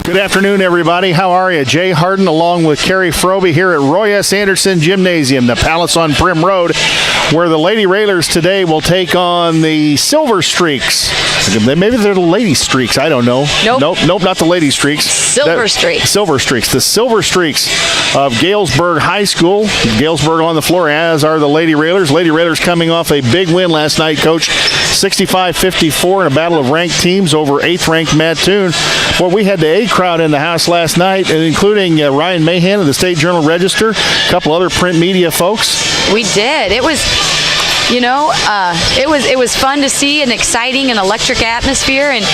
Good afternoon, everybody. How are you? Jay Harden along with Kerry Froby here at Roy S. Anderson Gymnasium, the Palace on Prim Road, where the Lady Railers today will take on the Silver Streaks. Maybe they're the Lady Streaks. I don't know. Nope, not the Lady Streaks. Silver Streaks. Silver Streaks. The Silver Streaks of Galesburg High School. Galesburg on the floor, as are the Lady Railers. Lady Railers coming off a big win last night, Coach. 65-54 in a battle of ranked teams over 8th-ranked Mattoon. Well, we had the A crowd in the house last night, including Ryan Mahan of the State Journal-Register, a couple other print media folks. We did. It was, it was fun to see, an exciting and electric atmosphere. And,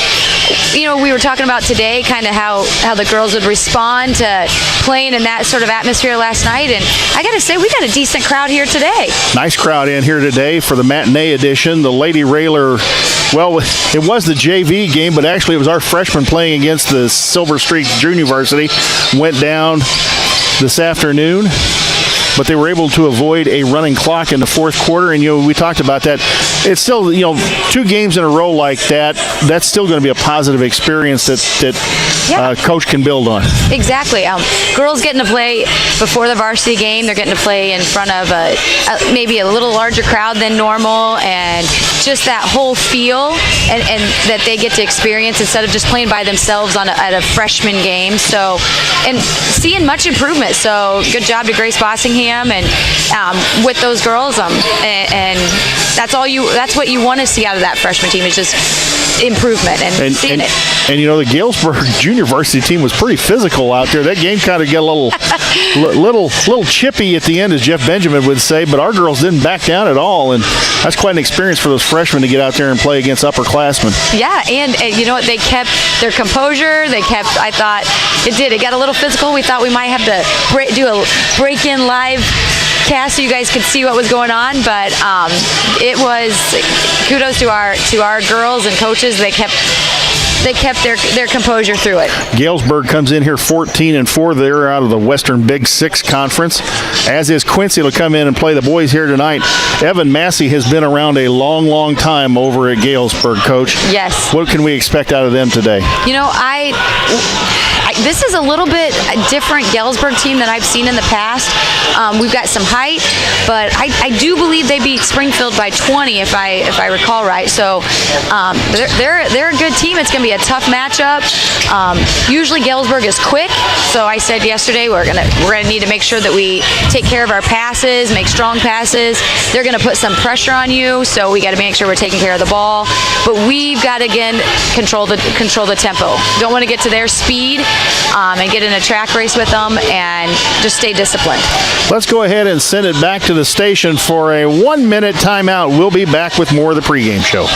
we were talking about today kind of how the girls would respond to playing in that sort of atmosphere last night. And I got to say, we got a decent crowd here today. Nice crowd in here today for the matinee edition. The Lady Railer, well, it was the JV game, but actually it was our freshmen playing against the Silver Streaks Junior Varsity. Went down this afternoon, but they were able to avoid a running clock in the fourth quarter. And, we talked about that. It's still, 2 games in a row like that, that's still going to be a positive experience that Coach can build on. Exactly. Girls getting to play before the varsity game. They're getting to play in front of maybe a little larger crowd than normal, and just that whole feel and that they get to experience instead of just playing by themselves at a freshman game. So, and seeing much improvement. So, good job to Grace Bossingham and with those girls. And that's what you want to see out of that freshman team, is just improvement and seeing it. And the Galesburg junior varsity team was pretty physical out there. That game kind of got a little chippy at the end, as Jeff Benjamin would say, but our girls didn't back down at all, and that's quite an experience for those freshmen to get out there and play against upperclassmen. Yeah, and you know what? They kept their composure. I thought it got a little physical. We thought we might have to do a break-in live cast so you guys could see what was going on, but it was kudos to our girls and coaches. They kept their composure through it. Galesburg comes in here 14-4. They're out of the Western Big Six Conference, as is Quincy. Will come in and play the boys here tonight. Evan Massey has been around a long, long time over at Galesburg, Coach. Yes. What can we expect out of them today? This is a little bit different Galesburg team than I've seen in the past. We've got some height, but I do believe they beat Springfield by 20, if I recall right. So they're a good team. It's going to be a tough matchup. Usually Galesburg is quick, so I said yesterday we're gonna need to make sure that we take care of our passes, make strong passes. They're going to put some pressure on you, so we got to make sure we're taking care of the ball. But we've got to again control the tempo. Don't want to get to their speed. And get in a track race with them and just stay disciplined. Let's go ahead and send it back to the station for a 1-minute timeout. We'll be back with more of the pregame show.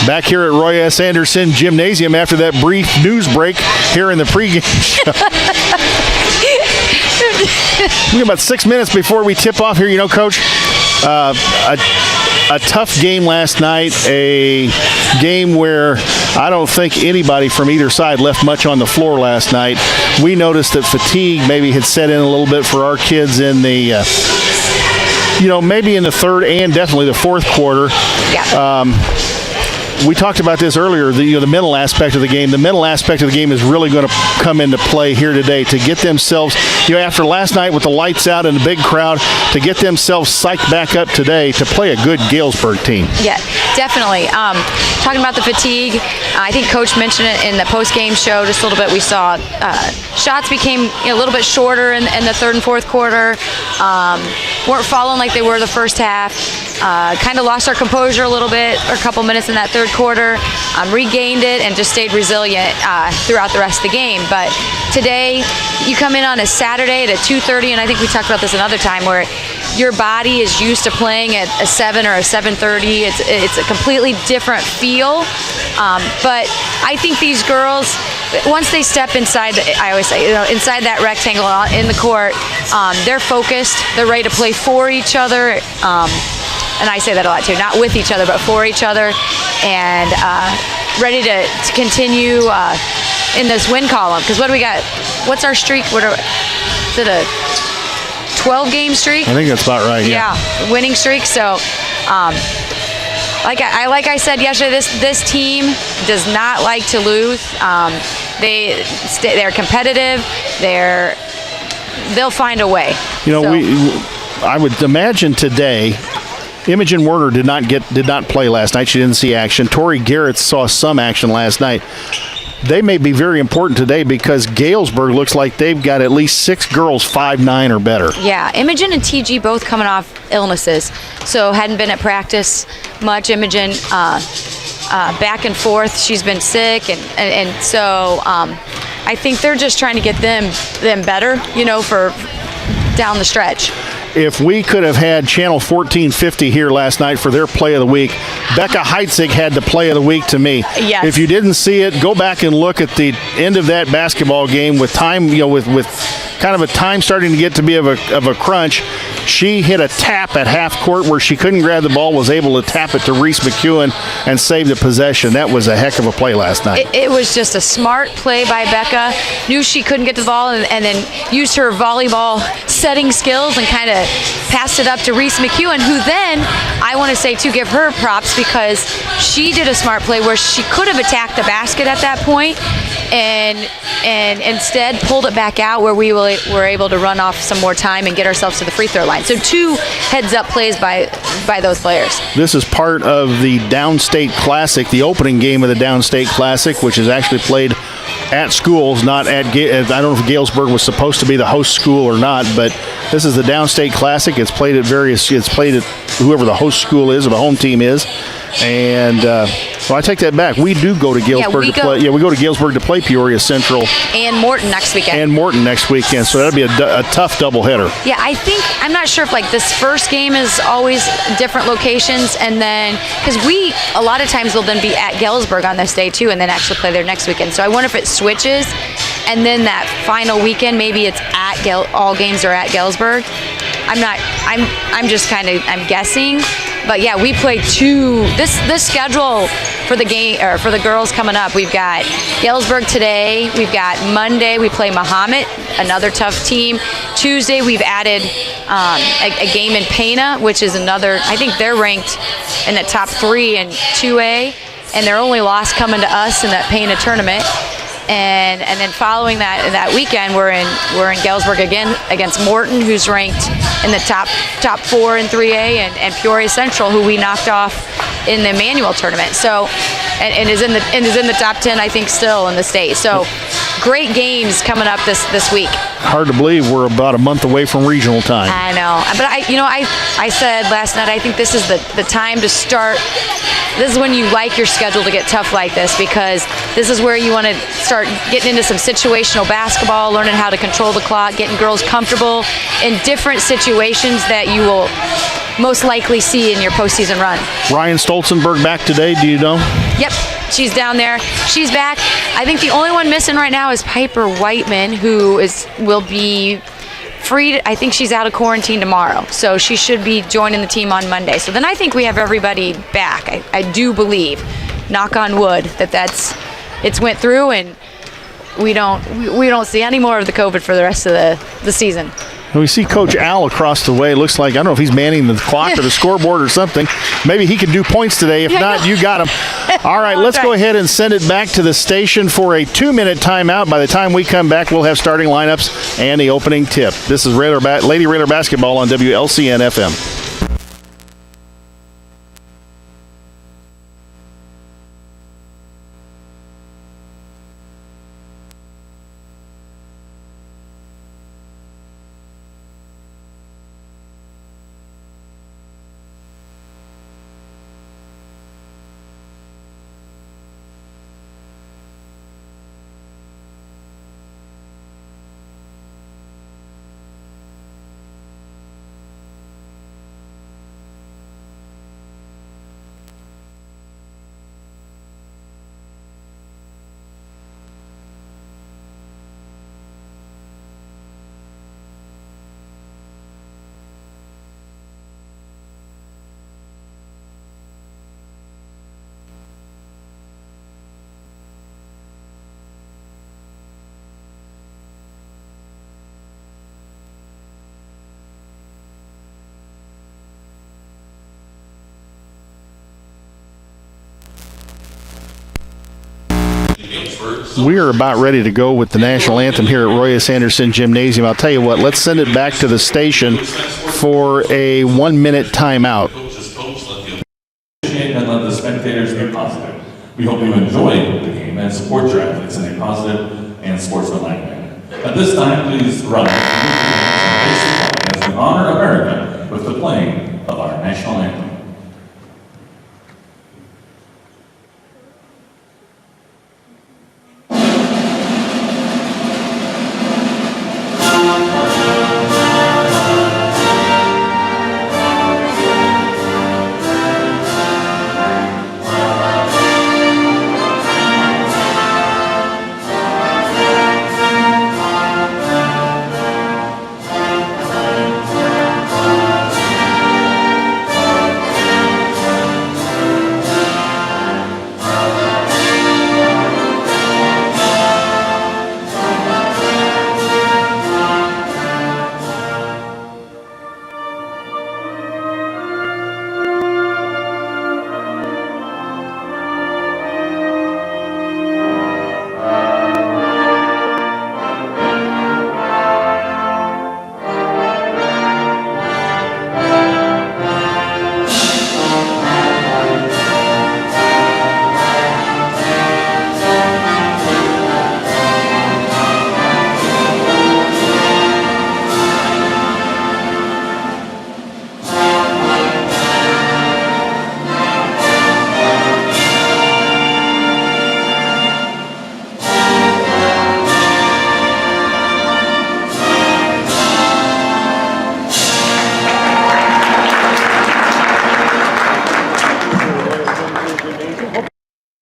Back here at Roy S. Anderson Gymnasium after that brief news break here in the pregame show. We got about 6 minutes before we tip off here. You know, Coach, a tough game last night, a game where I don't think anybody from either side left much on the floor last night. We noticed that fatigue maybe had set in a little bit for our kids in the, maybe in the third and definitely the fourth quarter. Yeah. We talked about this earlier, the mental aspect of the game. The mental aspect of the game is really going to come into play here today to get themselves, after last night with the lights out and the big crowd, to get themselves psyched back up today to play a good Galesburg team. Yeah, definitely. Talking about the fatigue, I think Coach mentioned it in the post-game show just a little bit. We saw shots became a little bit shorter in the third and fourth quarter, weren't falling like they were the first half. Kind of lost our composure a little bit, or a couple minutes in that third quarter, regained it, and just stayed resilient throughout the rest of the game. But today, you come in on a Saturday at 2:30, and I think we talked about this another time, where your body is used to playing at a 7 or a 7:30. It's a completely different feel. But I think these girls, once they step inside, I always say, inside that rectangle in the court, they're focused. They're ready to play for each other. And I say that a lot too, not with each other, but for each other, and ready to continue in this win column. Because what do we got? What's our streak? Is it a 12-game streak? I think that's about right. Yeah, winning streak. So, like I said yesterday, this team does not like to lose. They're competitive. They'll find a way. I would imagine today, Imogen Werner did not play last night. She didn't see action. Tori Garrett saw some action last night. They may be very important today because Galesburg looks like they've got at least 6 girls 5'9" or better. Yeah, Imogen and TG both coming off illnesses, so hadn't been at practice much. Imogen back and forth. She's been sick, and so I think they're just trying to get them better, for down the stretch. If we could have had Channel 1450 here last night for their play of the week, Becca Heitzig had the play of the week to me. Yes. If you didn't see it, go back and look at the end of that basketball game with time, with kind of a time starting to get to be of a crunch. She hit a tap at half court where she couldn't grab the ball, was able to tap it to Reese McEwen and save the possession. That was a heck of a play last night. It was just a smart play by Becca. Knew she couldn't get the ball, and then used her volleyball setting skills and kind of passed it up to Reese McEwen, who then, I want to say, give her props, because she did a smart play where she could have attacked the basket at that point and instead pulled it back out where we were able to run off some more time and get ourselves to the free throw line. So 2 heads-up plays by those players. This is part of the Downstate Classic, the opening game of the Downstate Classic, which is actually played at schools, not at, I don't know if Galesburg was supposed to be the host school or not, but this is the Downstate Classic. It's played at whoever the host school is or the home team is. And I take that back. We do go to Galesburg to play. Yeah, we go to Galesburg to play Peoria Central and Morton next weekend. So that'll be a tough doubleheader. Yeah, I'm not sure if this first game is always different locations, and then because a lot of times will then be at Galesburg on this day too, and then actually play there next weekend. So I wonder if it switches, and then that final weekend maybe it's all games are at Galesburg. I'm just I'm guessing. But yeah, we play 2. This schedule for the game or for the girls coming up. We've got Galesburg today. We've got Monday. We play Mahomet, another tough team. Tuesday we've added a game in Pana, which is another. I think they're ranked in the top 3 in 2A, and their only loss coming to us in that Pana tournament. And then following that weekend, we're in Galesburg again against Morton, who's ranked in the top 4 in 3A, and Peoria Central, who we knocked off in the Emmanuel tournament. So, and is in the top 10, I think, still in the state. So, great games coming up this week. Hard to believe we're about a month away from regional time. I know, but I said last night, I think this is the time to start. This is when you like your schedule to get tough like this, because this is where you want to start getting into some situational basketball, learning how to control the clock, getting girls comfortable in different situations that you will most likely see in your postseason run. Ryan Stolzenberg back today, do you know? Yep, she's down there. She's back. I think the only one missing right now is Piper Whiteman, who will be free. I think she's out of quarantine tomorrow, so she should be joining the team on Monday. So then I think we have everybody back. I do believe, knock on wood, it's went through, and we don't see any more of the COVID for the rest of the season. And we see Coach Al across the way. Looks like, I don't know if he's manning the clock or the scoreboard or something. Maybe he can do points today. If not, you got him. All right, let's go ahead and send it back to the station for a 2-minute timeout. By the time we come back, we'll have starting lineups and the opening tip. This is Lady Raider basketball on WLCN FM. We are about ready to go with the national anthem here at Roy S. Anderson Gymnasium. I'll tell you what, let's send it back to the station for a 1-minute timeout. And let the spectators be positive. We hope you enjoy the game and support your athletes in a positive and sportsmanlike manner. At this time, please rise as we honor America with the playing of our national anthem.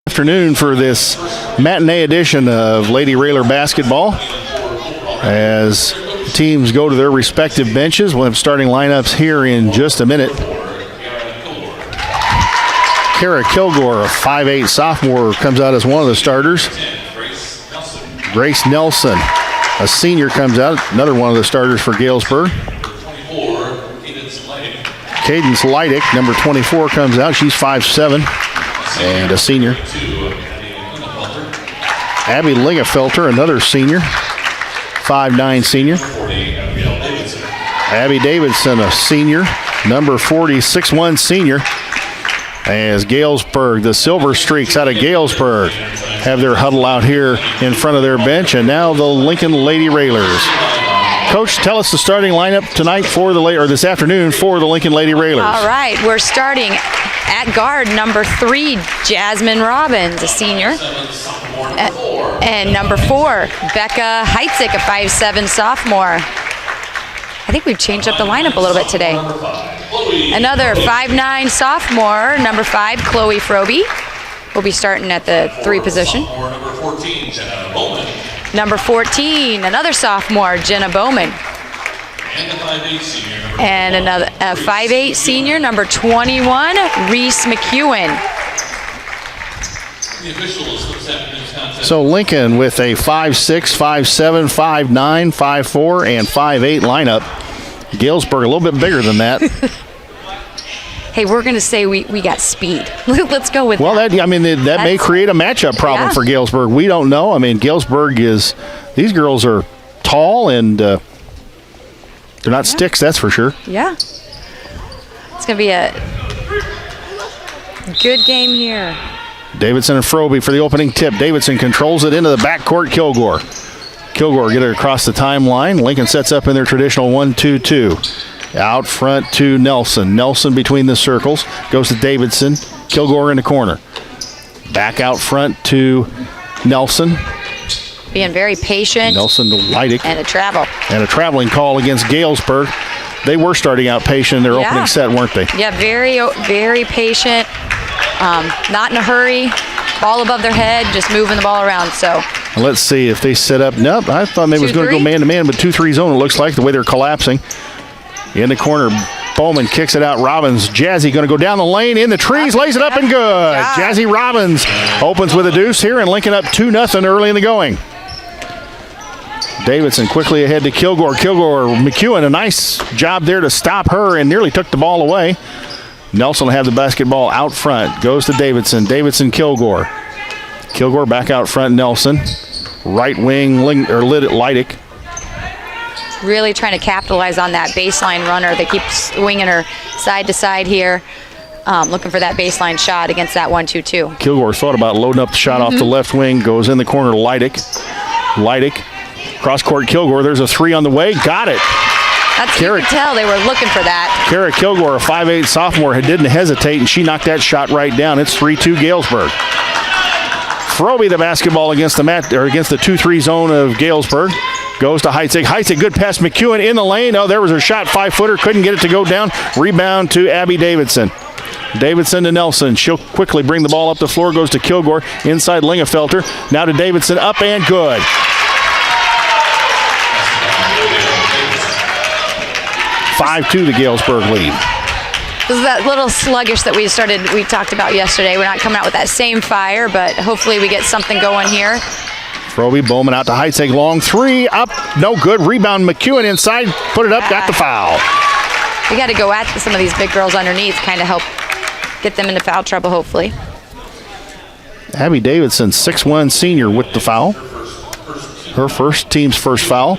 Afternoon for this matinee edition of Lady Raider basketball. As teams go to their respective benches, we'll have starting lineups here in just a minute. Kara Kilgore, a 5'8" sophomore, comes out as one of the starters. Grace Nelson, a senior, comes out, another one of the starters for Galesburg. Cadence Leidick, number 24, comes out. She's 5'7" and a senior. Abby Lingefelter, another senior, 5'9" senior. Abby Davidson, a senior, number 40, 6'1" senior. As Galesburg, the Silver Streaks out of Galesburg, have their huddle out here in front of their bench. And now the Lincoln Lady Railers. Coach, tell us the starting lineup tonight for this afternoon for the Lincoln Lady Railers. All right, we're starting at guard, number 3, Jasmine Robbins, a senior. And number 4, Becca Heitzig, a 5'7" sophomore. I think we've changed up the lineup a little bit today. Another 5'9" sophomore, number 5, Chloe Froby. Will be starting at the 3 position. Number 14, Jenna Bowman. Number 14, another sophomore, Jenna Bowman. And the 5'8" senior. And another 5'8" senior, number 21, Reese McEwen. The officials for this afternoon's contest. So Lincoln with a 5'6", 5'7", 5'9", 5'4", and 5'8" lineup. Galesburg a little bit bigger than that. Hey, we're going to say we got speed. Let's go with Well, that. that may create a matchup problem for Galesburg. We don't know. I mean, Galesburg these girls are tall and they're not sticks, that's for sure. Yeah. It's going to be a good game here. Davidson and Froby for the opening tip. Davidson controls it into the backcourt. Kilgore get it across the timeline. Lincoln sets up in their traditional 1-2-2. Out front to Nelson. Nelson between the circles. Goes to Davidson. Kilgore in the corner. Back out front to Nelson. Being very patient. Nelson to Leidick. And a travel. And a traveling call against Galesburg. They were starting out patient in their opening set, weren't they? Yeah, very, very patient. Not in a hurry. Ball above their head, just moving the ball around. So let's see if they set up. Nope, I thought they was going to go man-to-man, but 2-3 zone, it looks like, the way they're collapsing. In the corner, Bowman kicks it out. Robbins, Jazzy going to go down the lane, in the trees, lays it up and good. Jazzy Robbins opens with a deuce here, and Lincoln up 2-0 early in the going. Davidson quickly ahead to Kilgore. McEwen, a nice job there to stop her and nearly took the ball away. Nelson will have the basketball out front. Goes to Davidson. Kilgore. Kilgore back out front, Nelson. Right wing, Leidick. Really trying to capitalize on that baseline runner that keeps swinging her side to side here. Looking for that baseline shot against that 1-2-2. Kilgore thought about loading up the shot off the left wing. Goes in the corner to Leidick. Cross court Kilgore. There's a 3 on the way. Got it. You could tell they were looking for that. Kara Kilgore, a 5'8" sophomore, didn't hesitate, and she knocked that shot right down. It's 3-2 Galesburg. Froby the basketball against the 2-3 zone of Galesburg. Goes to Heitzig. Heitzig, good pass. McEwen in the lane. Oh, there was her shot. 5-footer. Couldn't get it to go down. Rebound to Abby Davidson. Davidson to Nelson. She'll quickly bring the ball up the floor. Goes to Kilgore. Inside Lingefelter. Now to Davidson. Up and good. 5-2 the Galesburg lead. This is that little sluggish that we talked about yesterday. We're not coming out with that same fire, but hopefully we get something going here. Froby, Bowman out to Heitzig. Long 3, up, no good. Rebound, McEwen inside, put it up, got the foul. We got to go at some of these big girls underneath, kind of help get them into foul trouble, hopefully. Abby Davidson, 6'1" senior with the foul. Her team's first foul.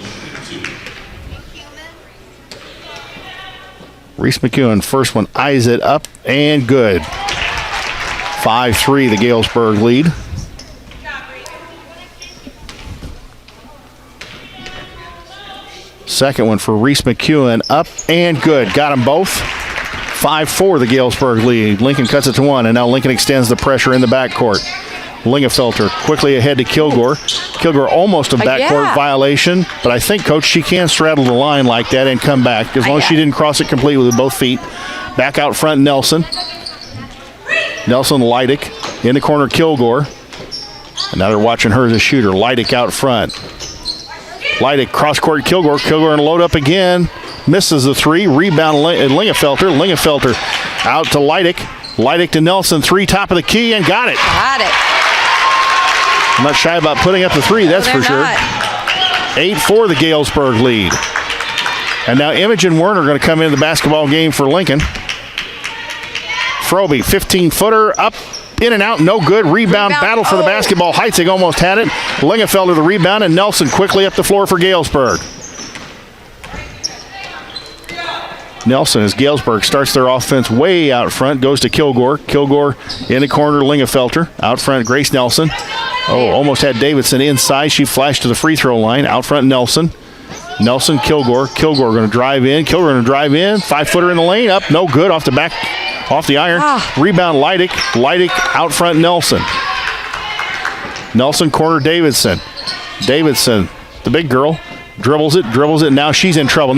Reese McEwen, first one, eyes it up and good. 5-3 the Galesburg lead. Second one for Reese McEwen, up and good. Got them both. 5-4 the Galesburg lead. Lincoln cuts it to 1, and now Lincoln extends the pressure in the backcourt. Lingefelter quickly ahead to Kilgore. Kilgore almost a backcourt violation, but I think, Coach, she can straddle the line like that and come back as long as she didn't cross it completely with both feet. Back out front, Nelson. Leidick in the corner, Kilgore. And now they're watching her as a shooter. Leidick out front. Leidick cross-court, Kilgore. Kilgore and load up again. Misses the 3. Rebound Lingefelter. Lingefelter out to Leidick. Leidick to Nelson. 3 top of the key and got it. I'm not shy about putting up the 3, that's for sure. 8-4 the Galesburg lead. And now Imogen Werner going to come into the basketball game for Lincoln. Froby, 15-footer, up, in and out, no good. Rebound battle for the basketball. Heitzig almost had it. Lingefelter the rebound, and Nelson quickly up the floor for Galesburg. Nelson as Galesburg starts their offense way out front, goes to Kilgore. Kilgore in the corner, Lingefelter. Out front, Grace Nelson. Oh, almost had Davidson inside. She flashed to the free throw line. Out front, Nelson. Nelson, Kilgore. Kilgore going to drive in. Kilgore going to drive in. 5-footer in the lane. Up, no good. Off the back, off the iron. Rebound, Leidick. Leidick out front, Nelson. Nelson, corner, Davidson. Davidson, the big girl. Dribbles it. Now she's in trouble.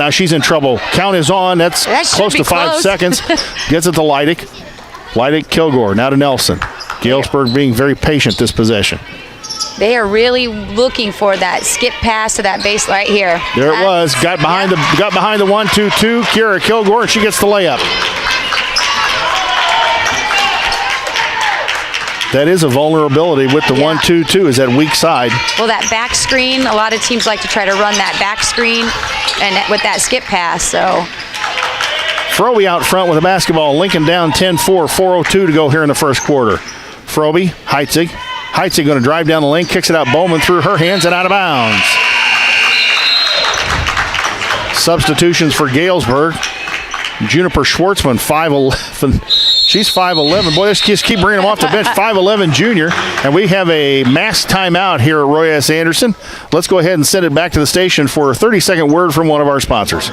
Count is on. That's close to 5 seconds. Gets it to Leidick. Leidick, Kilgore. Now to Nelson. Galesburg being very patient this possession. They are really looking for that skip pass to that base right here. There it was. Got behind the 1-2-2. Kira Kilgore, and she gets the layup. That is a vulnerability with the 1-2-2 is that weak side. Well, that back screen, a lot of teams like to try to run that back screen and with that skip pass, so. Frobe out front with a basketball. Lincoln down 10-4, 4:02 to go here in the first quarter. Frobe, Heitzig. Heitzig going to drive down the lane, kicks it out. Bowman through her hands and out of bounds. Substitutions for Galesburg. Juniper Schwartzman, 5'11". She's 5'11". Boy, let's just keep bringing them off the bench. 5'11" junior. And we have a mass timeout here at Roy S. Anderson. Let's go ahead and send it back to the station for a 30-second word from one of our sponsors.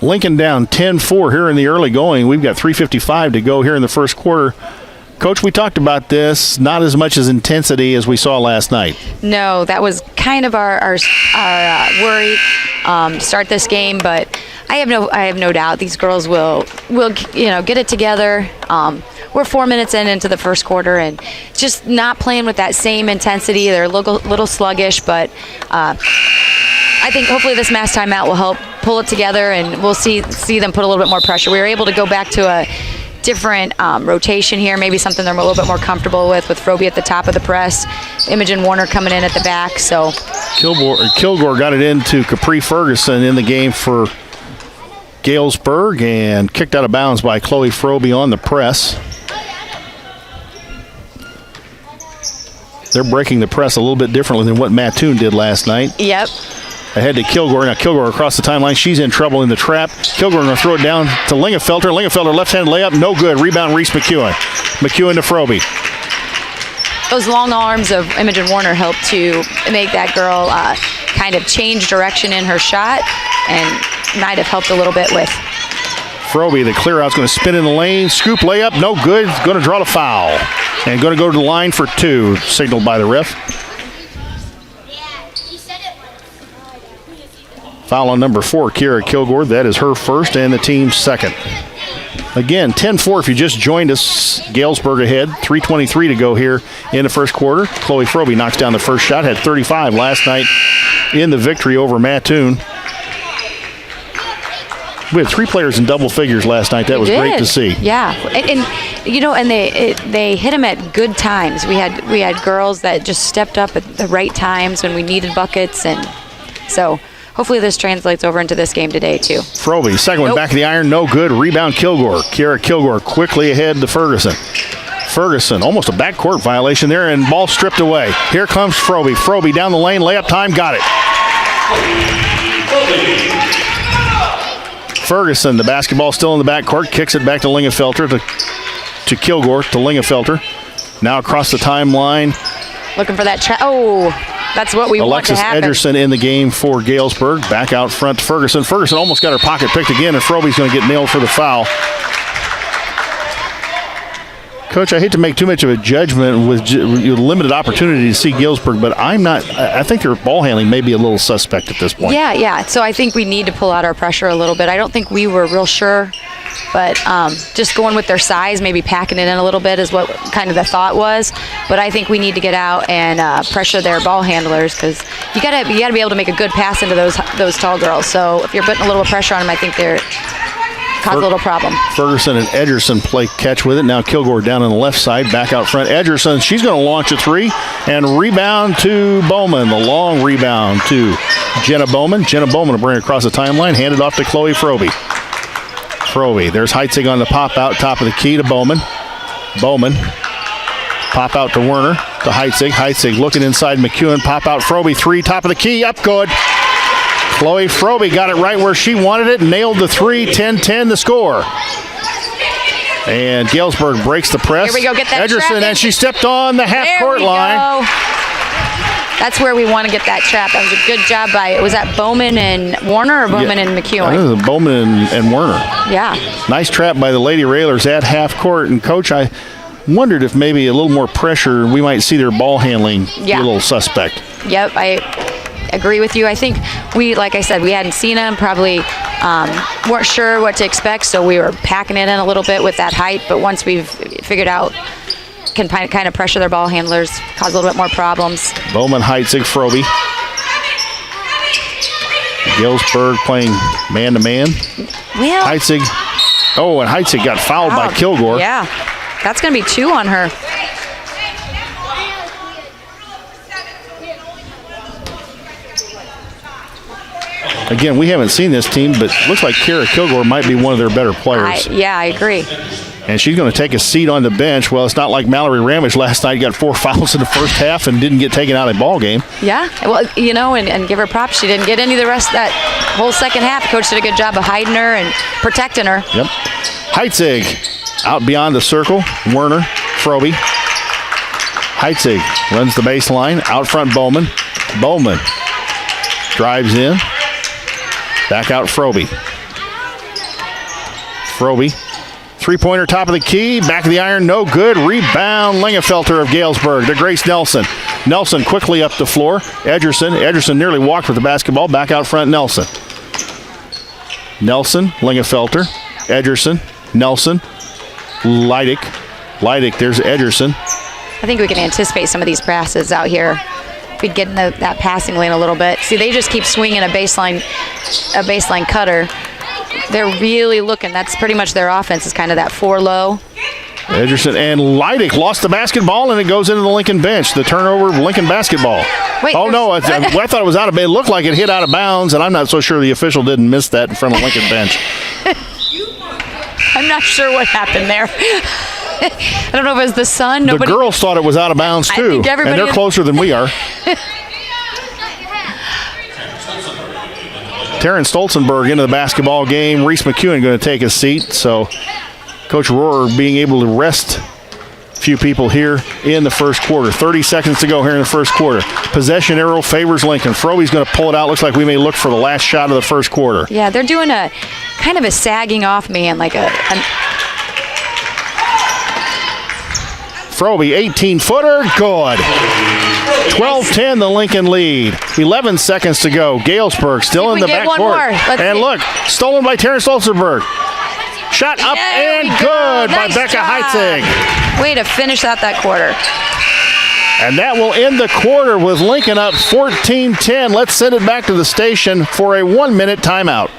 Lincoln down 10-4 here in the early going. We've got 3:55 to go here in the first quarter. Coach, we talked about this, not as much as intensity as we saw last night. No, that was kind of our worry to start this game, but I have no doubt these girls will get it together. We're 4 minutes into the first quarter and just not playing with that same intensity. They're a little sluggish, but I think hopefully this mass timeout will help pull it together, and we'll see them put a little bit more pressure. We were able to go back to a different rotation here, maybe something they're a little bit more comfortable with Frobe at the top of the press, Imogen Warner coming in at the back. So Kilgore got it into Capri Ferguson in the game for Galesburg and kicked out of bounds by Chloe Frobe on the press. They're breaking the press a little bit differently than what Mattoon did last night. Yep. Ahead to Kilgore. Now Kilgore across the timeline. She's in trouble in the trap. Kilgore going to throw it down to Lingefelter. Lingefelter left-handed layup. No good. Rebound Reese McEwen. McEwen to Frobe. Those long arms of Imogen Warner help to make that girl kind of change direction in her shot and might have helped a little bit with. Frobe, the clear out's going to spin in the lane. Scoop layup. No good. Going to draw the foul. And going to go to the line for 2. Signaled by the ref. Foul on number 4, Kira Kilgore. That is her first and the team's second. Again, 10-4 if you just joined us. Galesburg ahead. 3:23 to go here in the first quarter. Chloe Frobe knocks down the first shot. Had 35 last night in the victory over Mattoon. We had 3 players in double figures last night. That was great to see. Yeah, and they hit them at good times. We had girls that just stepped up at the right times when we needed buckets, and so hopefully this translates over into this game today too. Frobe, second one back of the iron, no good. Rebound Kilgore. Kira Kilgore quickly ahead to Ferguson. Ferguson, almost a backcourt violation there, and ball stripped away. Here comes Frobe. Frobe down the lane, layup time, got it. Ferguson, the basketball still in the backcourt, kicks it back to Lingefelter, to Kilgore, to Lingefelter. Now across the timeline. Looking for that that's what we want to happen. Alexis Ederson in the game for Galesburg. Back out front to Ferguson. Ferguson almost got her pocket picked again, and Frobe's going to get nailed for the foul. Coach, I hate to make too much of a judgment with limited opportunity to see Galesburg, but I think their ball handling may be a little suspect at this point. Yeah. So I think we need to pull out our pressure a little bit. I don't think we were real sure But just going with their size, maybe packing it in a little bit is what kind of the thought was. But I think we need to get out and pressure their ball handlers, because you gotta be able to make a good pass into those tall girls. So if you're putting a little pressure on them, I think they're cause a little problem. Ferguson and Edgerson play catch with it. Now Kilgore down on the left side, back out front. Edgerson, she's going to launch a three and rebound to Bowman. The long rebound to Jenna Bowman. Jenna Bowman will bring it across the timeline, hand it off to Chloe Froby. Froby, there's Heitzig on the pop out, top of the key to Bowman. Bowman, pop out to Werner, to Heitzig. Heitzig looking inside McEwen, pop out Froby, three, top of the key, up good. Chloe Froby got it right where she wanted it, nailed the three, 10-10 the score. And Galesburg breaks the press. Here we go, get that Edgerson, trap. And she stepped on the half-court line. Go. That's where we want to get that trap. That was a good job by, was that Bowman and Warner or Bowman and McEwen? I think it was Bowman and Werner. Yeah. Nice trap by the Lady Railers at half court. And, Coach, I wondered if maybe a little more pressure, we might see their ball handling be a little suspect. Yep, I agree with you. I think like I said, we hadn't seen them, probably weren't sure what to expect, so we were packing it in a little bit with that height. But once we've figured out, can kind of pressure their ball handlers, cause a little bit more problems. Bowman, Heitzig, Froby. Galesburg playing man-to-man. Well, Heitzig. Oh, and Heitzig got fouled by Kilgore. Yeah, that's going to be 2 on her. Again, we haven't seen this team, but looks like Kara Kilgore might be one of their better players. I agree. And she's going to take a seat on the bench. Well, it's not like Mallory Ramage last night. Got 4 fouls in the first half and didn't get taken out of the ball game. Yeah, well, and give her props. She didn't get any the rest of that whole second half. The coach did a good job of hiding her and protecting her. Yep. Heitzig out beyond the circle. Werner, Froby. Heitzig runs the baseline. Out front, Bowman. Bowman drives in. Back out, Froby. Froby. Three-pointer, top of the key. Back of the iron, no good. Rebound, Lingenfelter of Galesburg to Grace Nelson. Nelson quickly up the floor. Edgerson nearly walked with the basketball. Back out front, Nelson. Nelson, Lingenfelter. Edgerson, Nelson. Leidig, there's Edgerson. I think we can anticipate some of these passes out here. We'd get in that passing lane a little bit. See, they just keep swinging a baseline cutter. They're really looking. That's pretty much their offense, is kind of that 4 low. Edgerson and Leidig lost the basketball, and it goes into the Lincoln bench. The turnover, Lincoln basketball. Wait, oh, no, I thought it was out of bounds. It looked like it hit out of bounds, and I'm not so sure the official didn't miss that in front of the Lincoln bench. I'm not sure what happened there. I don't know if it was the sun. The girls thought it was out of bounds, too, and they're closer than we are. Taryn Stolzenberg into the basketball game. Reese McEwen going to take a seat. So Coach Rohrer being able to rest a few people here in the first quarter. 30 seconds to go here in the first quarter. Possession arrow favors Lincoln. Froby's going to pull it out. Looks like we may look for the last shot of the first quarter. Yeah, they're doing a kind of a sagging off man, like Froby, 18-footer, good. 12-10, the Lincoln lead. 11 seconds to go. Galesburg still in the backcourt. And look, stolen by Terrence Stolzenberg. Shot up and good by Becca Heitzig. Way to finish out that quarter. And that will end the quarter with Lincoln up 14-10. Let's send it back to the station for a 1-minute timeout.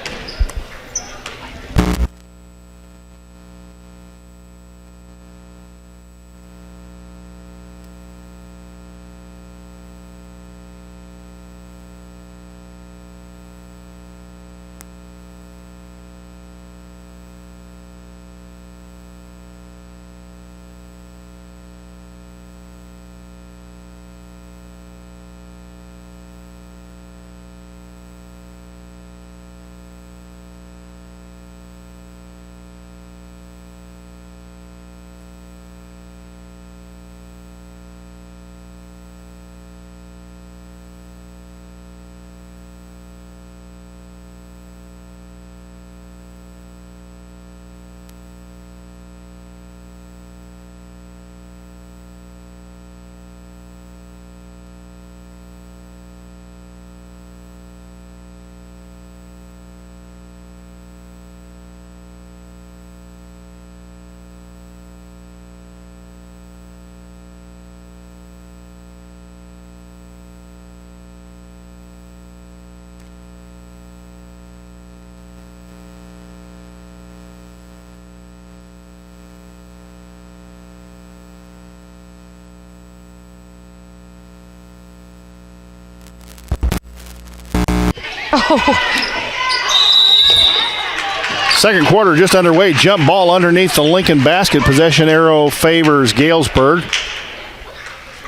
Second quarter just underway. Jump ball underneath the Lincoln basket. Possession arrow favors Galesburg.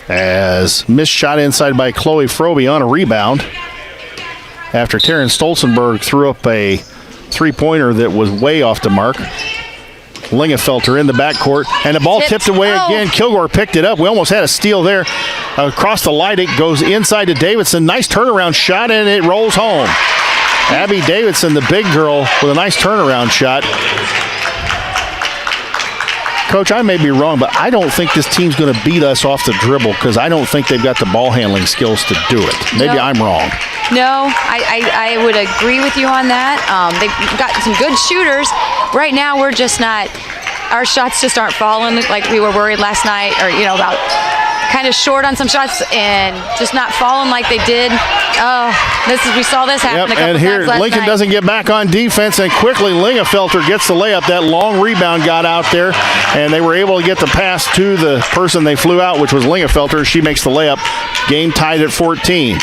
As missed shot inside by Chloe Frobe on a rebound. After Taryn Stolzenberg threw up a three-pointer that was way off the mark. Lingenfelter in the backcourt, and the ball tipped away again. Kilgore picked it up. We almost had a steal there. Across the light, it goes inside to Davidson. Nice turnaround shot, and it rolls home. Abby Davidson, the big girl, with a nice turnaround shot. Coach, I may be wrong, but I don't think this team's going to beat us off the dribble because I don't think they've got the ball handling skills to do it. Maybe I'm wrong. No, I would agree with you on that. They've got some good shooters. Right now, we're just not – our shots just aren't falling like we were worried last night, or, about kind of short on some shots and just not falling like they did. We saw this happen a couple and here times last Lincoln night. doesn't get back on defense, and quickly Lingenfelter gets the layup. That long rebound got out there, and they were able to get the pass to the person they flew out, which was Lingenfelter. She makes the layup. Game tied at 14.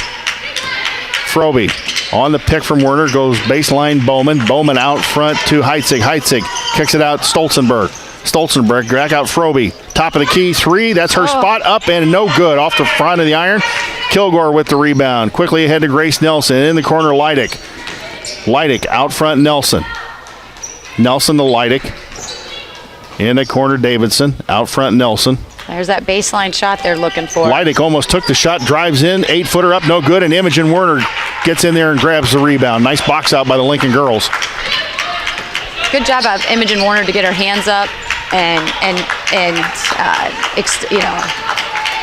Frobe on the pick from Werner, goes baseline Bowman. Bowman out front to Heitzig. Heitzig kicks it out Stolzenberg. Stolzenberg back out Frobe. Top of the key, three. That's her spot, up and no good. Off the front of the iron. Kilgore with the rebound. Quickly ahead to Grace Nelson. In the corner, Leidick. Leidick out front, Nelson. Nelson to Leidick. In the corner, Davidson. Out front, Nelson. There's that baseline shot they're looking for. Leidick almost took the shot, drives in, 8-footer up, no good, and Imogen Werner gets in there and grabs the rebound. Nice box out by the Lincoln girls. Good job of Imogen Warner to get her hands up and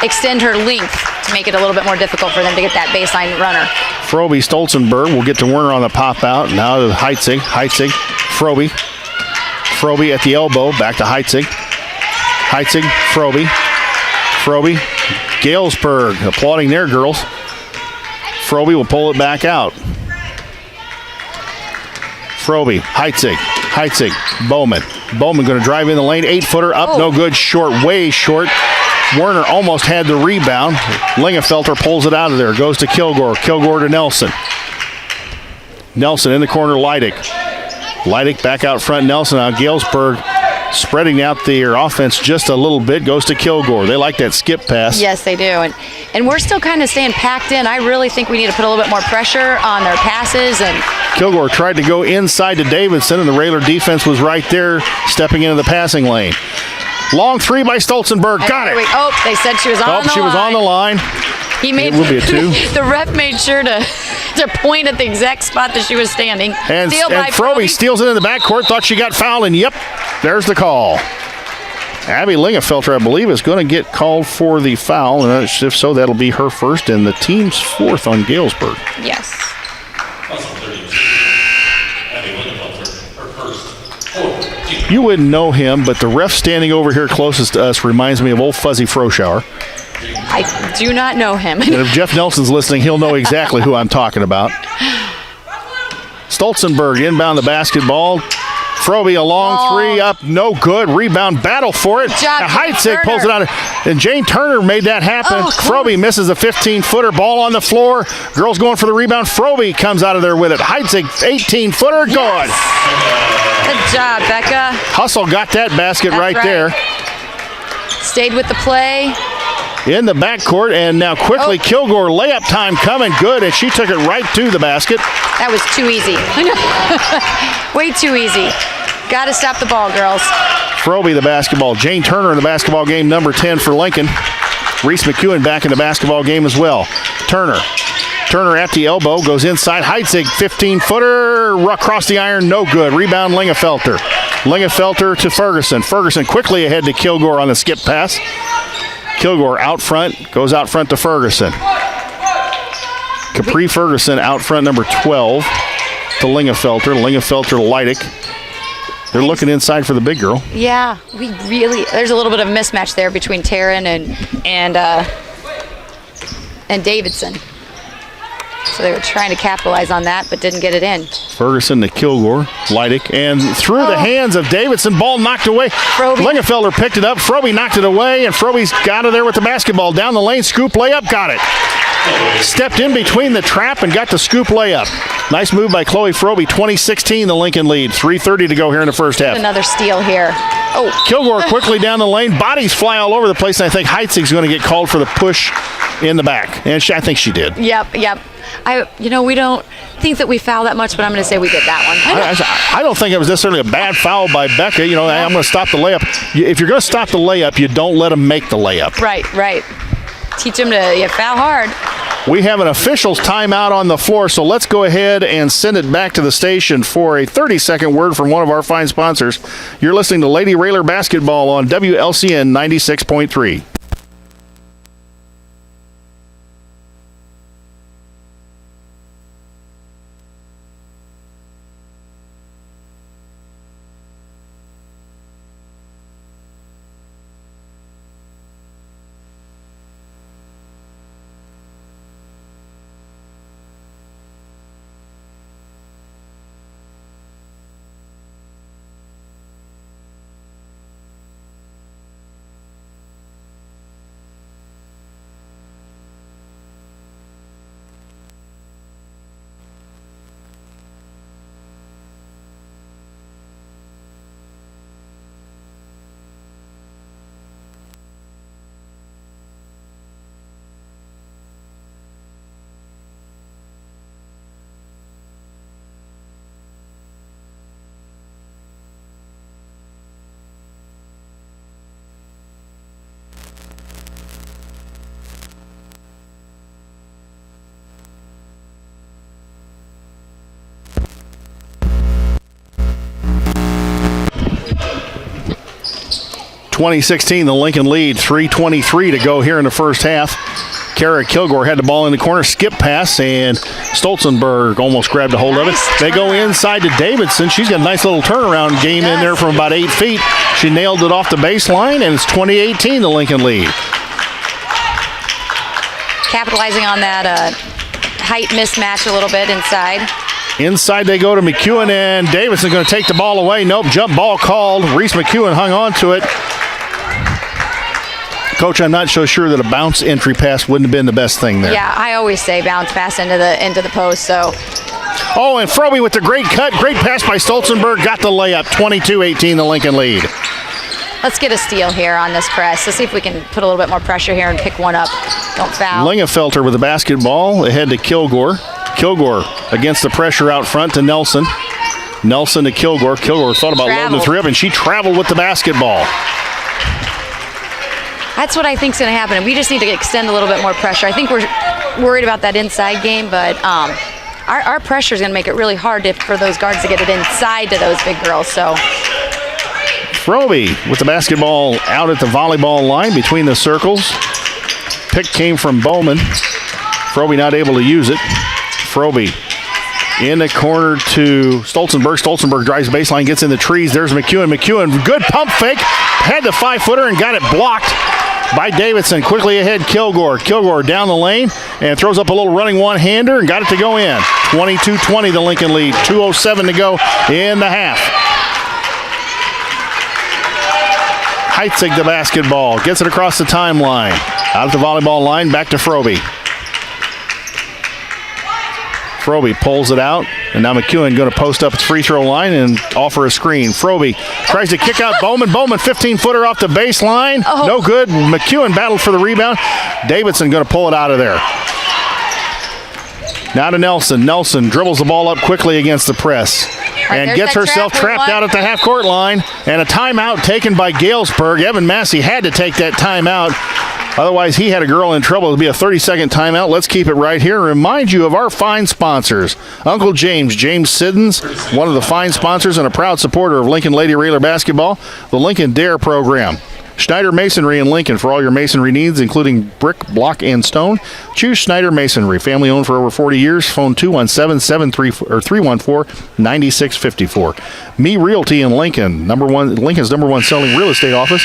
extend her length to make it a little bit more difficult for them to get that baseline runner. Frobe Stolzenberg will get to Werner on the pop out. Now to Heitzig. Heitzig. Frobe. Frobe at the elbow. Back to Heitzig. Heitzig. Frobe. Frobe. Galesburg applauding their girls. Frobe will pull it back out. Frobe. Heitzig. Heitzig. Bowman. Bowman going to drive in the lane. 8-footer up. No good. Short. Way short. Werner almost had the rebound. Lingenfelter pulls it out of there. Goes to Kilgore. Kilgore to Nelson. Nelson in the corner. Leidick. Leidick back out front. Nelson. Now Galesburg spreading out their offense just a little bit. Goes to Kilgore. They like that skip pass. Yes, they do. And we're still kind of staying packed in. I really think we need to put a little bit more pressure on their passes. And Kilgore tried to go inside to Davidson, and the Raider defense was right there, stepping into the passing lane. Long three by Stolzenberg. Got it. They said she was on the line. She was on the line. He made it will be a two. The ref made sure to point at the exact spot that she was standing. And Frobe steals it in the backcourt. Thought she got fouled, and yep, there's the call. Abby Lingenfelter, I believe, is going to get called for the foul, and if so, that'll be her first and the team's fourth on Galesburg. Yes. You wouldn't know him, but the ref standing over here closest to us reminds me of old Fuzzy Froschauer. I do not know him. And if Jeff Nelson's listening, he'll know exactly who I'm talking about. Stolzenberg inbound the basketball. Frobe a long three up, no good. Rebound, battle for it. Heitzig pulls it out. And Jane Turner made that happen. Frobe misses a 15-footer. Ball on the floor. Girls going for the rebound. Frobe comes out of there with it. Heitzig, 18-footer, good. Good job, Becca. Hustle got that basket right there. Stayed with the play. In the backcourt, and now quickly Kilgore layup time coming good, and she took it right to the basket. That was too easy. Way too easy. Got to stop the ball, girls. Frobe the basketball. Jane Turner in the basketball game, number 10 for Lincoln. Reese McEwen back in the basketball game as well. Turner at the elbow, goes inside. Heitzig, 15-footer, across the iron, no good. Rebound, Lingenfelter. Lingenfelter to Ferguson. Ferguson quickly ahead to Kilgore on the skip pass. Kilgore out front, goes out front to Ferguson. Capri Ferguson out front, number 12 to Lingenfelter. Lingenfelter to Leidick. They're looking inside for the big girl. Yeah, there's a little bit of a mismatch there between Taryn and Davidson. So they were trying to capitalize on that, but didn't get it in. Ferguson to Kilgore, Leidick, and through the hands of Davidson, ball knocked away. Froby. Lingenfelder picked it up. Froby knocked it away, and Froby's got it there with the basketball. Down the lane, scoop layup, got it. Stepped in between the trap and got the scoop layup. Nice move by Chloe Froby. 20-16, the Lincoln lead. 3:30 to go here in the first half. Another steal here. Oh, Kilgore quickly down the lane. Bodies fly all over the place, and I think Heitzig's going to get called for the push in the back. And I think she did. Yep. We don't think that we foul that much, but I'm going to say we did that one. I don't think it was necessarily a bad foul by Becca. I'm going to stop the layup. If you're going to stop the layup, you don't let them make the layup. Right. Teach them to foul hard. We have an official's timeout on the floor, so let's go ahead and send it back to the station for a 30-second word from one of our fine sponsors. You're listening to Lady Railer Basketball on WLCN 96.3. The Lincoln lead. 3:23 to go here in the first half. Kara Kilgore had the ball in the corner, skip pass, and Stolzenberg almost grabbed a hold of it. They go inside to Davidson. She's got a nice little turnaround game in there from about 8 feet. She nailed it off the baseline, and it's 20-18, the Lincoln lead. Capitalizing on that height mismatch a little bit inside. Inside they go to McEwen, and Davidson going to take the ball away. Nope, jump ball called. Reese McEwen hung on to it. Coach, I'm not so sure that a bounce entry pass wouldn't have been the best thing there. Yeah, I always say bounce pass into the post. So. Oh, and Froby with the great cut. Great pass by Stolzenberg. Got the layup. 22-18, the Lincoln lead. Let's get a steal here on this press. Let's see if we can put a little bit more pressure here and pick one up. Don't foul. Lingenfelter with the basketball. Ahead to Kilgore. Kilgore against the pressure out front to Nelson. Nelson to Kilgore. Kilgore thought about loading the three up, and she traveled with the basketball. That's what I think is going to happen. And we just need to extend a little bit more pressure. I think we're worried about that inside game, but our pressure is going to make it really hard for those guards to get it inside to those big girls. So Froby with the basketball out at the volleyball line between the circles. Pick came from Bowman. Froby not able to use it. Froby in the corner to Stolzenberg. Stolzenberg drives baseline, gets in the trees. There's McEwen. McEwen, good pump fake. Had the 5-footer and got it blocked by Davidson. Quickly ahead, Kilgore. Kilgore down the lane and throws up a little running one-hander and got it to go in. 22-20, the Lincoln lead. 2:07 to go in the half. Heitzig the basketball. Gets it across the timeline. Out at the volleyball line, back to Froby. Froby pulls it out, and now McEwen going to post up its free throw line and offer a screen. Froby tries to kick out Bowman. Bowman 15-footer off the baseline. Oh. No good. McEwen battled for the rebound. Davidson going to pull it out of there. Now to Nelson. Nelson dribbles the ball up quickly against the press and gets herself trapped out at the half-court line. And a timeout taken by Galesburg. Evan Massey had to take that timeout. Otherwise, he had a girl in trouble. It'll be a 30-second timeout. Let's keep it right here. Remind you of our fine sponsors. Uncle James Siddons, one of the fine sponsors and a proud supporter of Lincoln Lady Railer basketball, the Lincoln Dare program. Schneider Masonry in Lincoln for all your masonry needs, including brick, block, and stone. Choose Schneider Masonry. Family owned for over 40 years. Phone 217-314-9654. Me Realty in Lincoln. Lincoln's number one selling real estate office.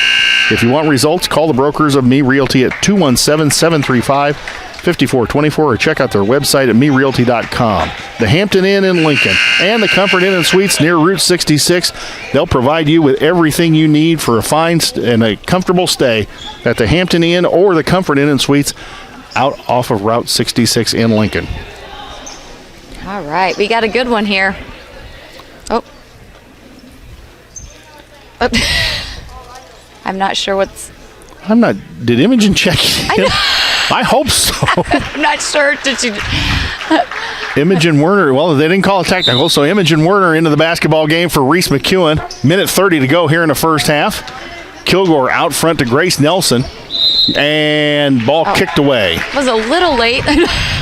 If you want results, call the brokers of Me Realty at 217-735 5424 or check out their website at merealty.com. The Hampton Inn in Lincoln and the Comfort Inn and Suites near Route 66. They'll provide you with everything you need for a fine and a comfortable stay at the Hampton Inn or the Comfort Inn and Suites out off of Route 66 in Lincoln. All right, we got a good one here. Oh. I'm not sure what's... Did Imogen check in? I hope so. I'm not sure. Did she... Imogen Werner, well, they didn't call it technical, so Imogen Werner into the basketball game for Reese McEwen. Minute 30 to go here in the first half. Kilgore out front to Grace Nelson. And ball kicked away. Was a little late.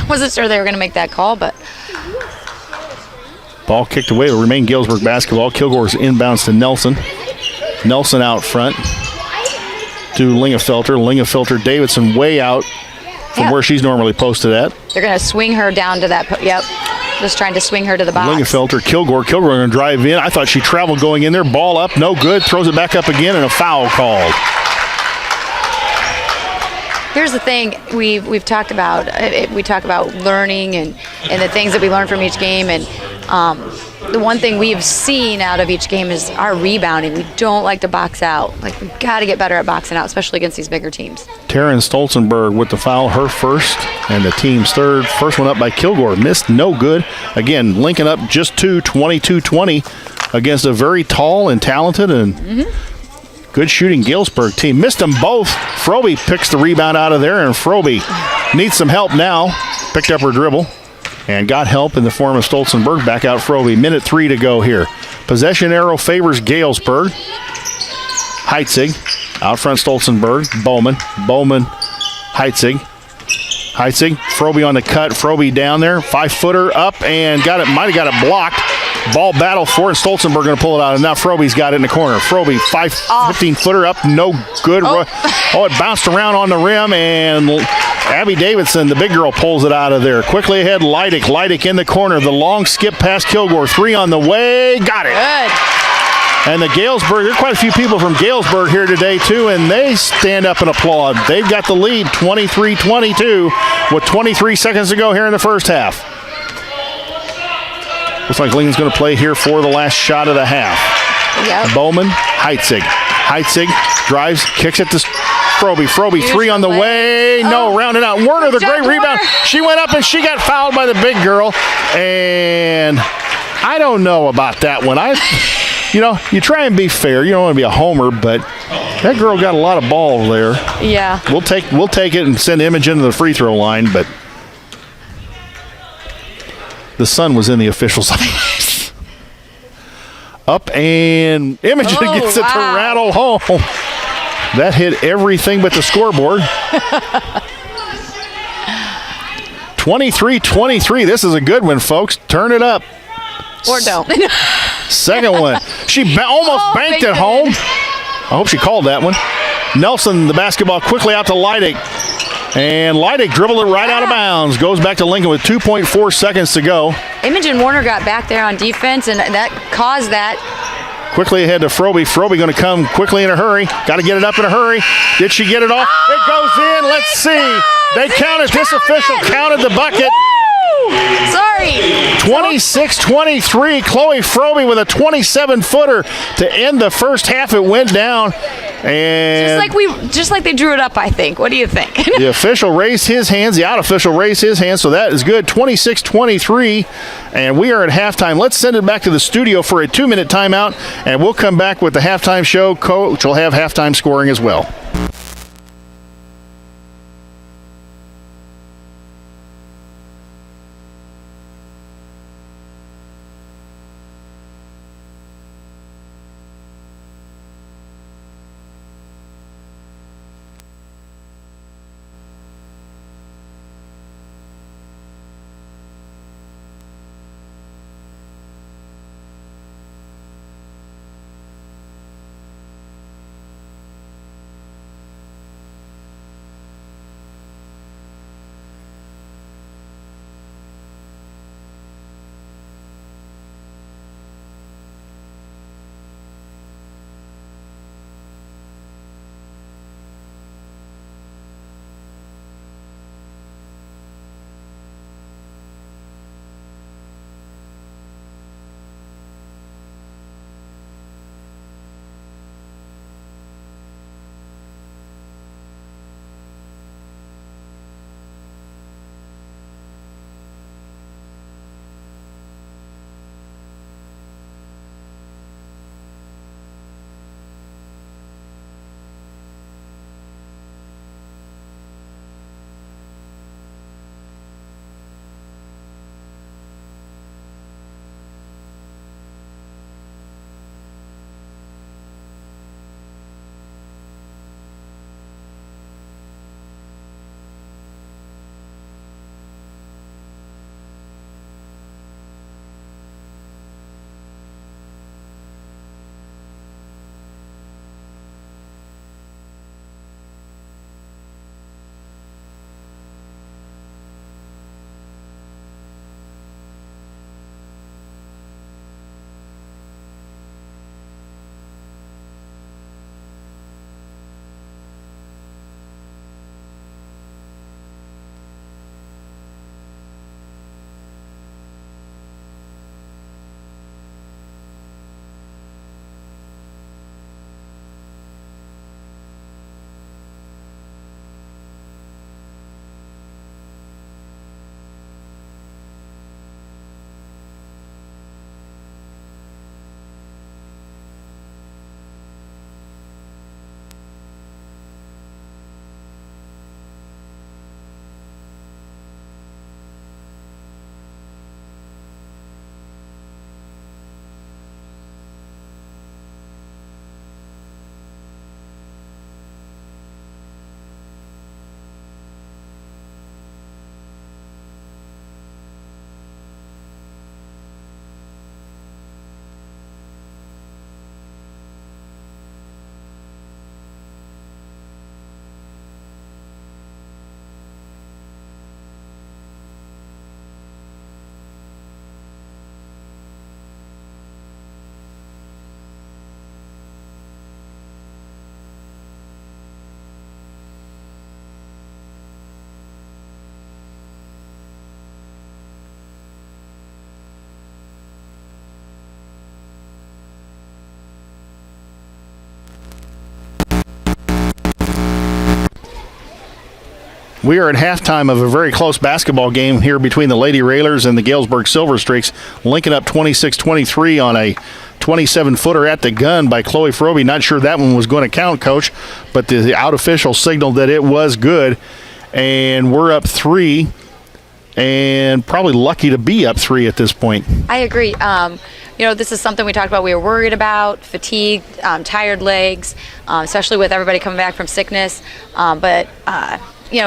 Wasn't sure they were going to make that call, but... Ball kicked away. It will remain Galesburg basketball. Kilgore's inbounds to Nelson. Nelson out front to Lingefelter. Lingefelter Davidson way out from where she's normally posted at. They're going to swing her down to that. Just trying to swing her to the box. Lingefelter, Kilgore going to drive in. I thought she traveled going in there. Ball up, no good. Throws it back up again, and a foul called. Here's the thing we've talked about. We talk about learning and the things that we learn from each game. And the one thing we've seen out of each game is our rebounding. We don't like to box out. Like, we've got to get better at boxing out, especially against these bigger teams. Taryn Stolzenberg with the foul, her first, and the team's third. First one up by Kilgore. Missed, no good. Again, Lincoln up just 22-20 against a very tall and talented and good shooting Galesburg team. Missed them both. Froby picks the rebound out of there, and Froby needs some help now. Picked up her dribble and got help in the form of Stolzenberg. Back out Froby. Minute 3 to go here. Possession arrow favors Galesburg. Heitzig out front Stolzenberg. Bowman. Heitzig. Froby on the cut. Froby down there. 5-footer up and might have got it blocked. Ball battle for it. Stolzenberg going to pull it out. And now Froby's got it in the corner. Froby, 15-footer up. No good. It bounced around on the rim. And Abby Davidson, the big girl, pulls it out of there. Quickly ahead, Leidick. Leidick in the corner. The long skip past Kilgore. 3 on the way. Got it. Good. And the Galesburg, there are quite a few people from Galesburg here today, too, and they stand up and applaud. They've got the lead, 23-22, with 23 seconds to go here in the first half. Looks like Lincoln's going to play here for the last shot of the half. Yep. Bowman, Heitzig. Heitzig drives, kicks it to Froby. Froby, 3 on the way. No, rounded out. Werner, the great rebound. She went up and she got fouled by the big girl. And I don't know about that one. You try and be fair. You don't want to be a homer, but that girl got a lot of ball there. Yeah. We'll take it and send Imogen to the free throw line, but the sun was in the officials' eyes. Up and Imogen gets it to rattle home. That hit everything but the scoreboard. 23-23. This is a good one, folks. Turn it up. Or don't. Second one. She almost banked it home. I hope she called that one. Nelson, the basketball quickly out to Leidick. And Leidick dribbled it right out of bounds. Goes back to Lincoln with 2.4 seconds to go. Imogen Warner got back there on defense, and that caused that. Quickly ahead to Froby. Froby going to come quickly in a hurry. Got to get it up in a hurry. Did she get it off? It goes in. Let's see. They counted. This official counted the bucket. Sorry. 26-23. Chloe Froby with a 27-footer to end the first half. It went down. And just like they drew it up, I think. What do you think? The official raised his hands. The out official raised his hands, so that is good. 26-23, and we are at halftime. Let's send it back to the studio for a 2-minute timeout, and we'll come back with the halftime show. Coach will have halftime scoring as well. We are at halftime of a very close basketball game here between the Lady Railers and the Galesburg Silver Streaks. Lincoln up 26-23 on a 27-footer at the gun by Chloe Froby. Not sure that one was going to count, Coach, but the out official signaled that it was good. And we're up 3, and probably lucky to be up 3 at this point. I agree. This is something we talked about. We were worried about fatigue, tired legs, especially with everybody coming back from sickness. But a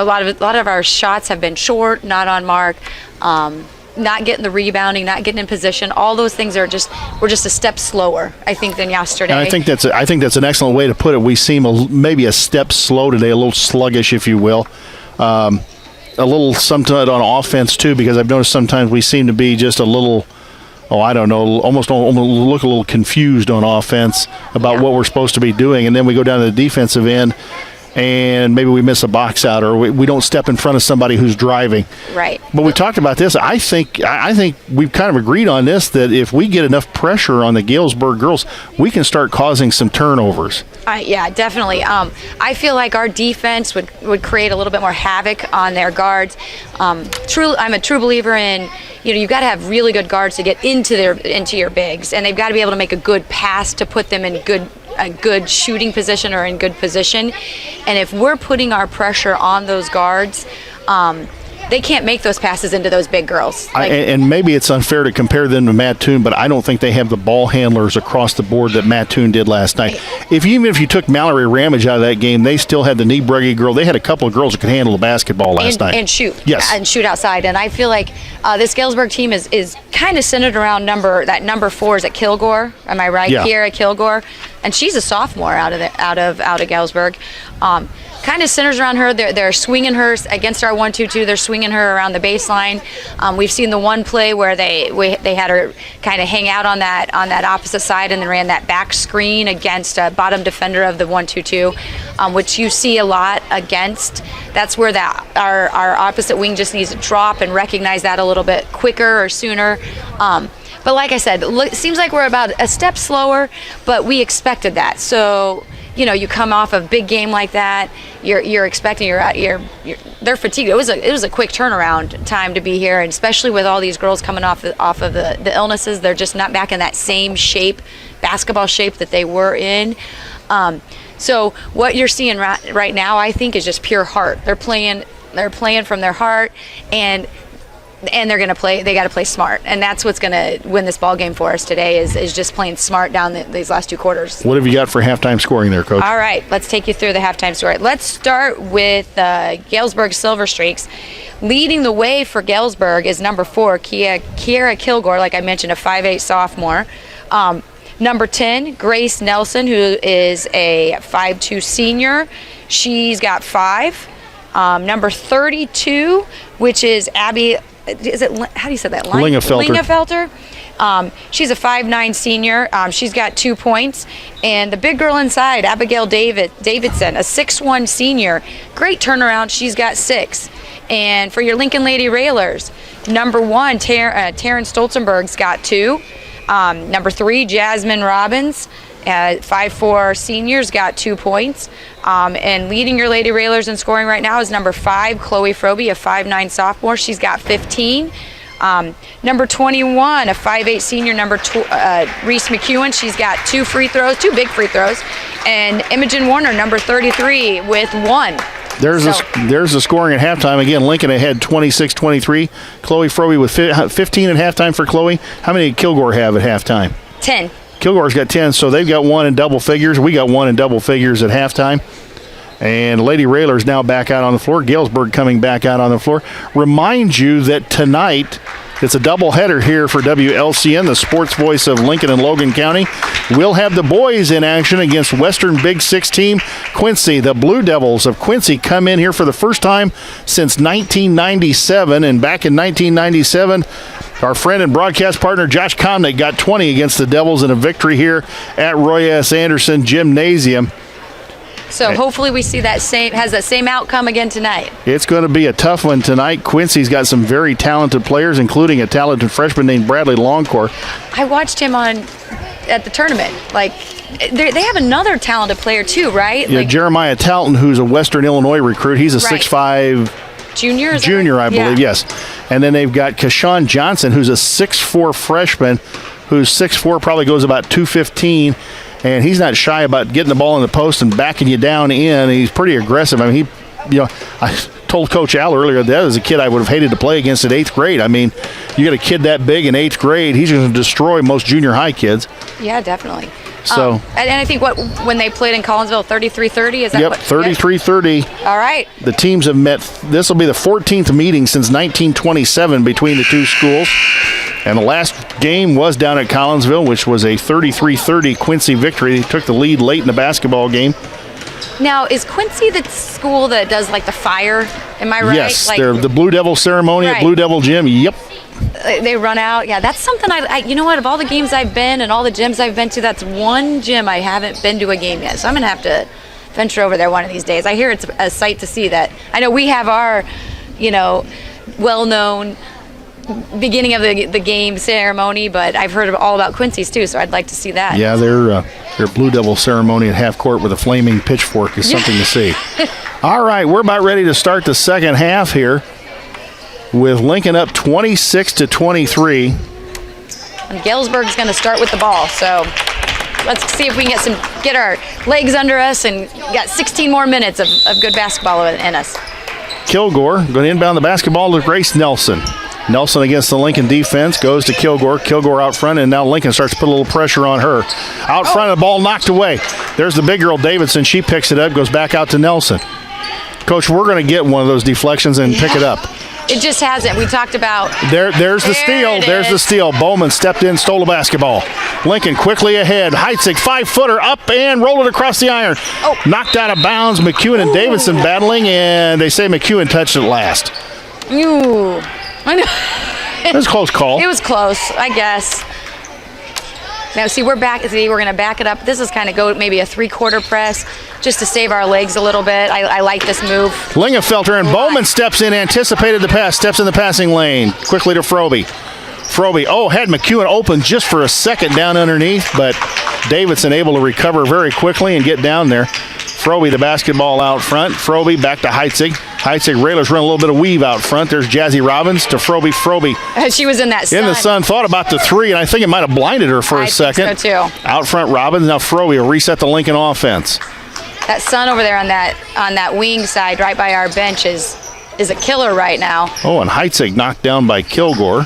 lot of our shots have been short, not on mark, not getting the rebounding, not getting in position. All those things we're just a step slower, I think, than yesterday. And I think that's an excellent way to put it. We seem maybe a step slow today, a little sluggish, if you will. A little sometimes on offense too, because I've noticed sometimes we seem to be just a little, almost look a little confused on offense about what we're supposed to be doing, and then we go down to the defensive end and maybe we miss a box out, or we don't step in front of somebody who's driving. Right. But we talked about this. I think we've kind of agreed on this, that if we get enough pressure on the Galesburg girls, we can start causing some turnovers. Yeah, definitely. I feel like our defense would create a little bit more havoc on their guards. I'm a true believer in, you've got to have really good guards to get into your bigs, and they've got to be able to make a good pass to put them in a good shooting position or in good position. And if we're putting our pressure on those guards, they can't make those passes into those big girls. And maybe it's unfair to compare them to Mattoon, but I don't think they have the ball handlers across the board that Mattoon did last night. Even if you took Mallory Ramage out of that game, they still had the Niebrugge girl. They had a couple of girls that could handle the basketball last night. And shoot. Yes. And shoot outside. And I feel like this Galesburg team is kind of centered around number 4 is at Kilgore. Am I right? Yeah. Here at Kilgore. And she's a sophomore out of Galesburg. Kind of centers around her. They're swinging her against our 1-2-2. They're swinging her around the baseline. We've seen the one play where they had her kind of hang out on that opposite side and then ran that back screen against a bottom defender of the 1-2-2, which you see a lot against. That's where our opposite wing just needs to drop and recognize that a little bit quicker or sooner. But like I said, it seems like we're about a step slower, but we expected that. So, you come off a big game like that, you're expecting they're fatigued. It was a quick turnaround time to be here, and especially with all these girls coming off of the illnesses, they're just not back in that same basketball shape that they were in. So what you're seeing right now, I think, is just pure heart. They're playing from their heart, and they're going to play. They got to play smart, and that's what's going to win this ball game for us today. Is just playing smart down these last 2 quarters. What have you got for halftime scoring there, Coach? All right, let's take you through the halftime score. Let's start with Galesburg Silver Streaks. Leading the way for Galesburg is number 4, Kiera Kilgore, like I mentioned, a 5'8" sophomore. Number 10, Grace Nelson, who is a 5'2" senior. She's got 5. Number 32, which is Abby. How do you say that? Lingefelter. She's a 5'9" senior. She's got 2 points. And the big girl inside, Abigail Davidson, a 6'1" senior. Great turnaround. She's got 6. And for your Lincoln Lady Railers, number 1, Taryn Stolzenberg's got 2. Number 3, Jasmine Robbins, 5'4" seniors, got 2 points. And leading your Lady Railers in scoring right now is number 5, Chloe Froby, a 5'9" sophomore. She's got 15. Number 21, a 5'8" senior, Reese McEwen. She's got 2 big free throws. And Imogen Warner, number 33, with 1. There's the scoring at halftime. Again, Lincoln ahead 26-23. Chloe Froby with 15 at halftime for Chloe. How many did Kilgore have at halftime? 10. Kilgore's got 10, so they've got 1 in double figures. We got 1 in double figures at halftime. And Lady Railers now back out on the floor. Galesburg coming back out on the floor. Remind you that tonight it's a doubleheader here for WLCN, the sports voice of Lincoln and Logan County. We'll have the boys in action against Western Big 6 team Quincy. The Blue Devils of Quincy come in here for the first time since 1997. And back in 1997, our friend and broadcast partner Josh Comnick got 20 against the Devils in a victory here at Roy S. Anderson Gymnasium. So hopefully we see that same outcome again tonight. It's going to be a tough one tonight. Quincy's got some very talented players, including a talented freshman named Bradley Longcore. I watched him on at the tournament. Like, they have another talented player too, right? Yeah, like, Jeremiah Talton, who's a Western Illinois recruit. He's a 6'5". Junior, I believe, yes. And then they've got Kashawn Johnson, who's a 6'4" freshman, who's 6'4", probably goes about 215, and he's not shy about getting the ball in the post and backing you down in. He's pretty aggressive. I mean, I told Coach Al earlier that as a kid I would have hated to play against at 8th grade. I mean, you get a kid that big in 8th grade, he's going to destroy most junior high kids. Yeah, definitely. So, and I think when they played in Collinsville, 33-30, is that yep, what? 33-30. All right. The teams have met. This will be the 14th meeting since 1927 between the two schools. And the last game was down at Collinsville, which was a 33-30 Quincy victory. They took the lead late in the basketball game. Now, is Quincy the school that does like the fire? Am I right? Yes, like, they're the Blue Devil ceremony at Right. Blue Devil Gym. Yep. They run out. Yeah, that's something I you know what, of all the games I've been and all the gyms I've been to, that's one gym I haven't been to a game yet. So I'm going to have to venture over there one of these days. I hear it's a sight to see. That I know we have our, well-known beginning of the game ceremony, but I've heard all about Quincy's too, so I'd like to see that. Yeah, their Blue Devil ceremony at half court with a flaming pitchfork is something to see. All right, we're about ready to start the second half here with Lincoln up 26-23. And Galesburg's going to start with the ball, so let's see if we can get our legs under us and got 16 more minutes of good basketball in us. Kilgore going to inbound the basketball to Grace Nelson. Nelson against the Lincoln defense goes to Kilgore. Kilgore out front, and now Lincoln starts to put a little pressure on her. Out front, the ball knocked away. There's the big girl, Davidson. She picks it up, goes back out to Nelson. Coach, we're going to get one of those deflections and pick it up. It just hasn't. We talked about. There's the steal. There's the steal. Bowman stepped in, stole the basketball. Lincoln quickly ahead. Heitzig, 5-footer, up and rolled it across the iron. Oh. Knocked out of bounds. McEwen and Davidson battling, and they say McEwen touched it last. Ooh. I know. It was a close call. It was close, I guess. Now, see, we're back. See, we're going to back it up. This is kind of go maybe a 3-quarter press just to save our legs a little bit. I like this move. Lingenfelter and Bowman steps in, anticipated the pass, steps in the passing lane. Quickly to Froby. Froby, had McEwen open just for a second down underneath, but Davidson able to recover very quickly and get down there. Froby, the basketball out front. Froby back to Heitzig. Heitzig, Raylers run a little bit of weave out front. There's Jazzy Robbins to Froby. Froby. She was in that sun. In the sun, thought about the three, and I think it might have blinded her for a second. I think so, too. Out front, Robbins. Now Froby will reset the Lincoln offense. That sun over there on that wing side right by our bench is a killer right now. And Heitzig knocked down by Kilgore.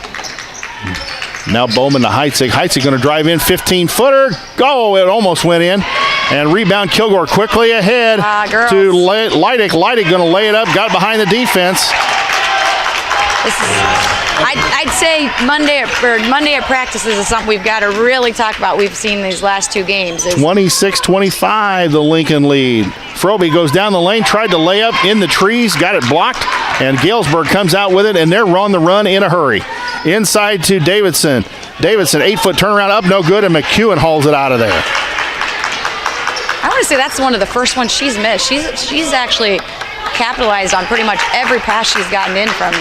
Now Bowman to Heitzig. Heitzig going to drive in, 15-footer. It almost went in. And rebound, Kilgore quickly ahead to Leidick. Leidick going to lay it up, got behind the defense. I'd say Monday at practices is something we've got to really talk about. We've seen these last two games. 26-25, the Lincoln lead. Froby goes down the lane, tried to lay up in the trees, got it blocked, and Galesburg comes out with it, and they're on the run in a hurry. Inside to Davidson. Davidson, 8-foot turnaround, up no good, and McEwen hauls it out of there. I want to say that's one of the first ones she's missed. She's actually capitalized on pretty much every pass she's gotten in from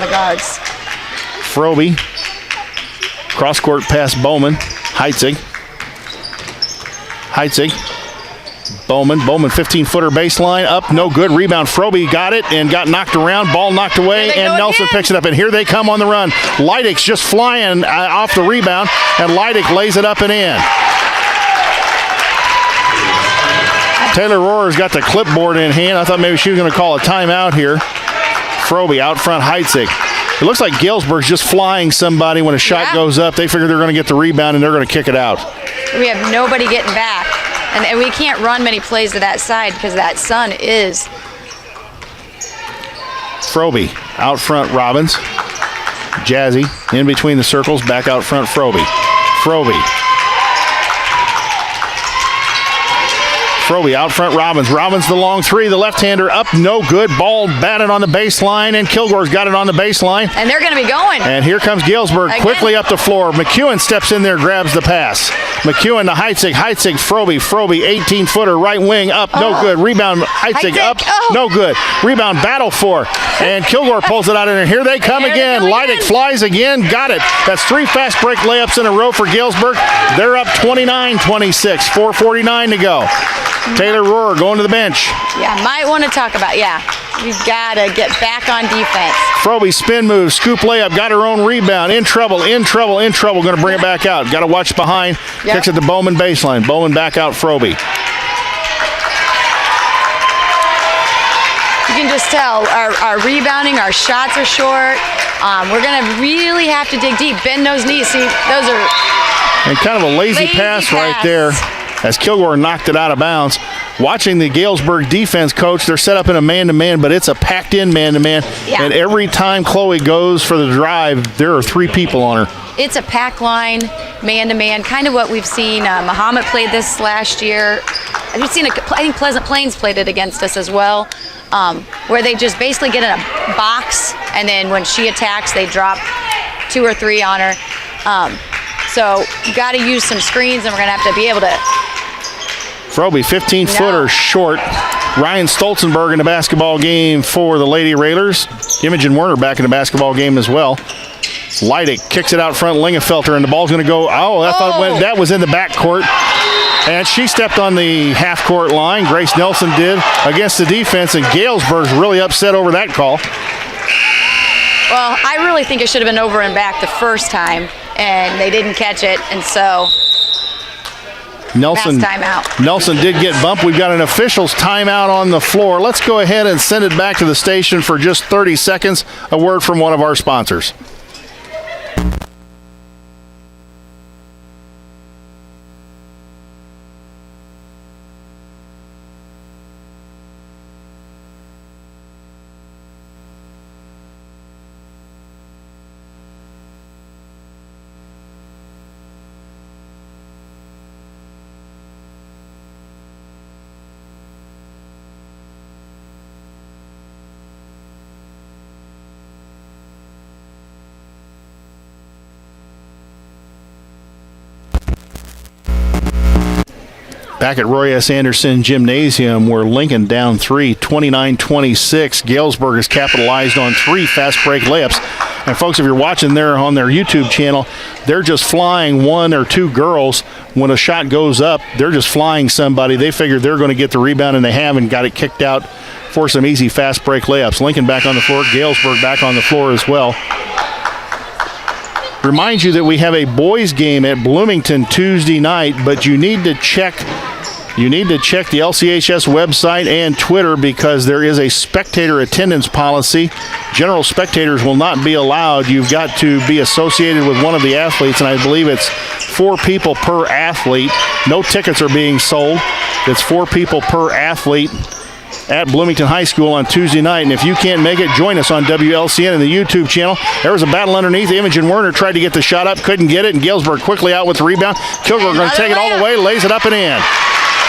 the guards. Froby, cross-court pass Bowman. Heitzig. Bowman, 15-footer baseline, up, no good. Rebound, Froby got it and got knocked around. Ball knocked away, and Nelson picks it up. And here they come on the run. Leidick's just flying off the rebound, and Leidick lays it up and in. Taylor Rohrer's got the clipboard in hand. I thought maybe she was going to call a timeout here. Froby out front, Heitzig. It looks like Galesburg's just flying somebody when a shot goes up. They figure they're going to get the rebound, and they're going to kick it out. We have nobody getting back. And we can't run many plays to that side because that sun is. Froby out front, Robbins. Jazzy in between the circles, back out front, Froby. Froby out front, Robbins. Robbins the long three, the left-hander up, no good. Ball batted on the baseline, and Kilgore's got it on the baseline. And they're going to be going. And here comes Galesburg quickly up the floor. McEwen steps in there, grabs the pass. McEwen to Heitzig. Heitzig, Frobe. Frobe, 18-footer, right wing, up, no good. Rebound, Heitzig, up, no good. Rebound, battle for. And Kilgore pulls it out in there. Here they come again. Leidick flies again. Got it. That's 3 fast break layups in a row for Galesburg. They're up 29-26. 4:49 to go. Taylor Rohrer going to the bench. Yeah, might want to talk about, we've got to get back on defense. Frobe spin move, scoop layup, got her own rebound. In trouble. Going to bring it back out. Got to watch behind. Yep. Kicks at the Bowman baseline. Bowman back out, Frobe. You can just tell our rebounding, our shots are short. We're going to really have to dig deep. Bend those knees. See, those are... And kind of a lazy pass right there as Kilgore knocked it out of bounds. Watching the Galesburg defense, coach, they're set up in a man-to-man, but it's a packed-in man-to-man. Yeah. And every time Chloe goes for the drive, there are 3 people on her. It's a pack line, man-to-man, kind of what we've seen. Muhammad played this last year. We've seen, I think Pleasant Plains played it against us as well, where they just basically get in a box, and then when she attacks, they drop 2 or 3 on her. So you got to use some screens, and we're going to have to be able to. Frobe, 15-footer short. Ryan Stolzenberg in the basketball game for the Lady Railers. Imogen Werner back in the basketball game as well. Leidick kicks it out front. Lingenfelter, and the ball's going to go. That was in the backcourt. And she stepped on the half-court line. Grace Nelson did against the defense, and Galesburg's really upset over that call. Well, I really think it should have been over and back the first time, and they didn't catch it, and so Nelson did get bumped. We've got an official's timeout on the floor. Let's go ahead and send it back to the station for just 30 seconds. A word from one of our sponsors. Back at Roy S. Anderson Gymnasium, where Lincoln down 3, 29-26. Galesburg has capitalized on 3 fast break layups. And folks, if you're watching there on their YouTube channel, they're just flying 1 or 2 girls. When a shot goes up, they're just flying somebody. They figure they're going to get the rebound, and they have, and got it kicked out for some easy fast break layups. Lincoln back on the floor. Galesburg back on the floor as well. Remind you that we have a boys game at Bloomington Tuesday night, but you need to check the LCHS website and Twitter, because there is a spectator attendance policy. General spectators will not be allowed. You've got to be associated with one of the athletes, and I believe it's 4 people per athlete. No tickets are being sold. It's 4 people per athlete at Bloomington High School on Tuesday night. And if you can't make it, join us on WLCN and the YouTube channel. There was a battle underneath. Imogen Werner tried to get the shot up, couldn't get it, and Galesburg quickly out with the rebound. Kilgore going to take it all the way, lays it up and in.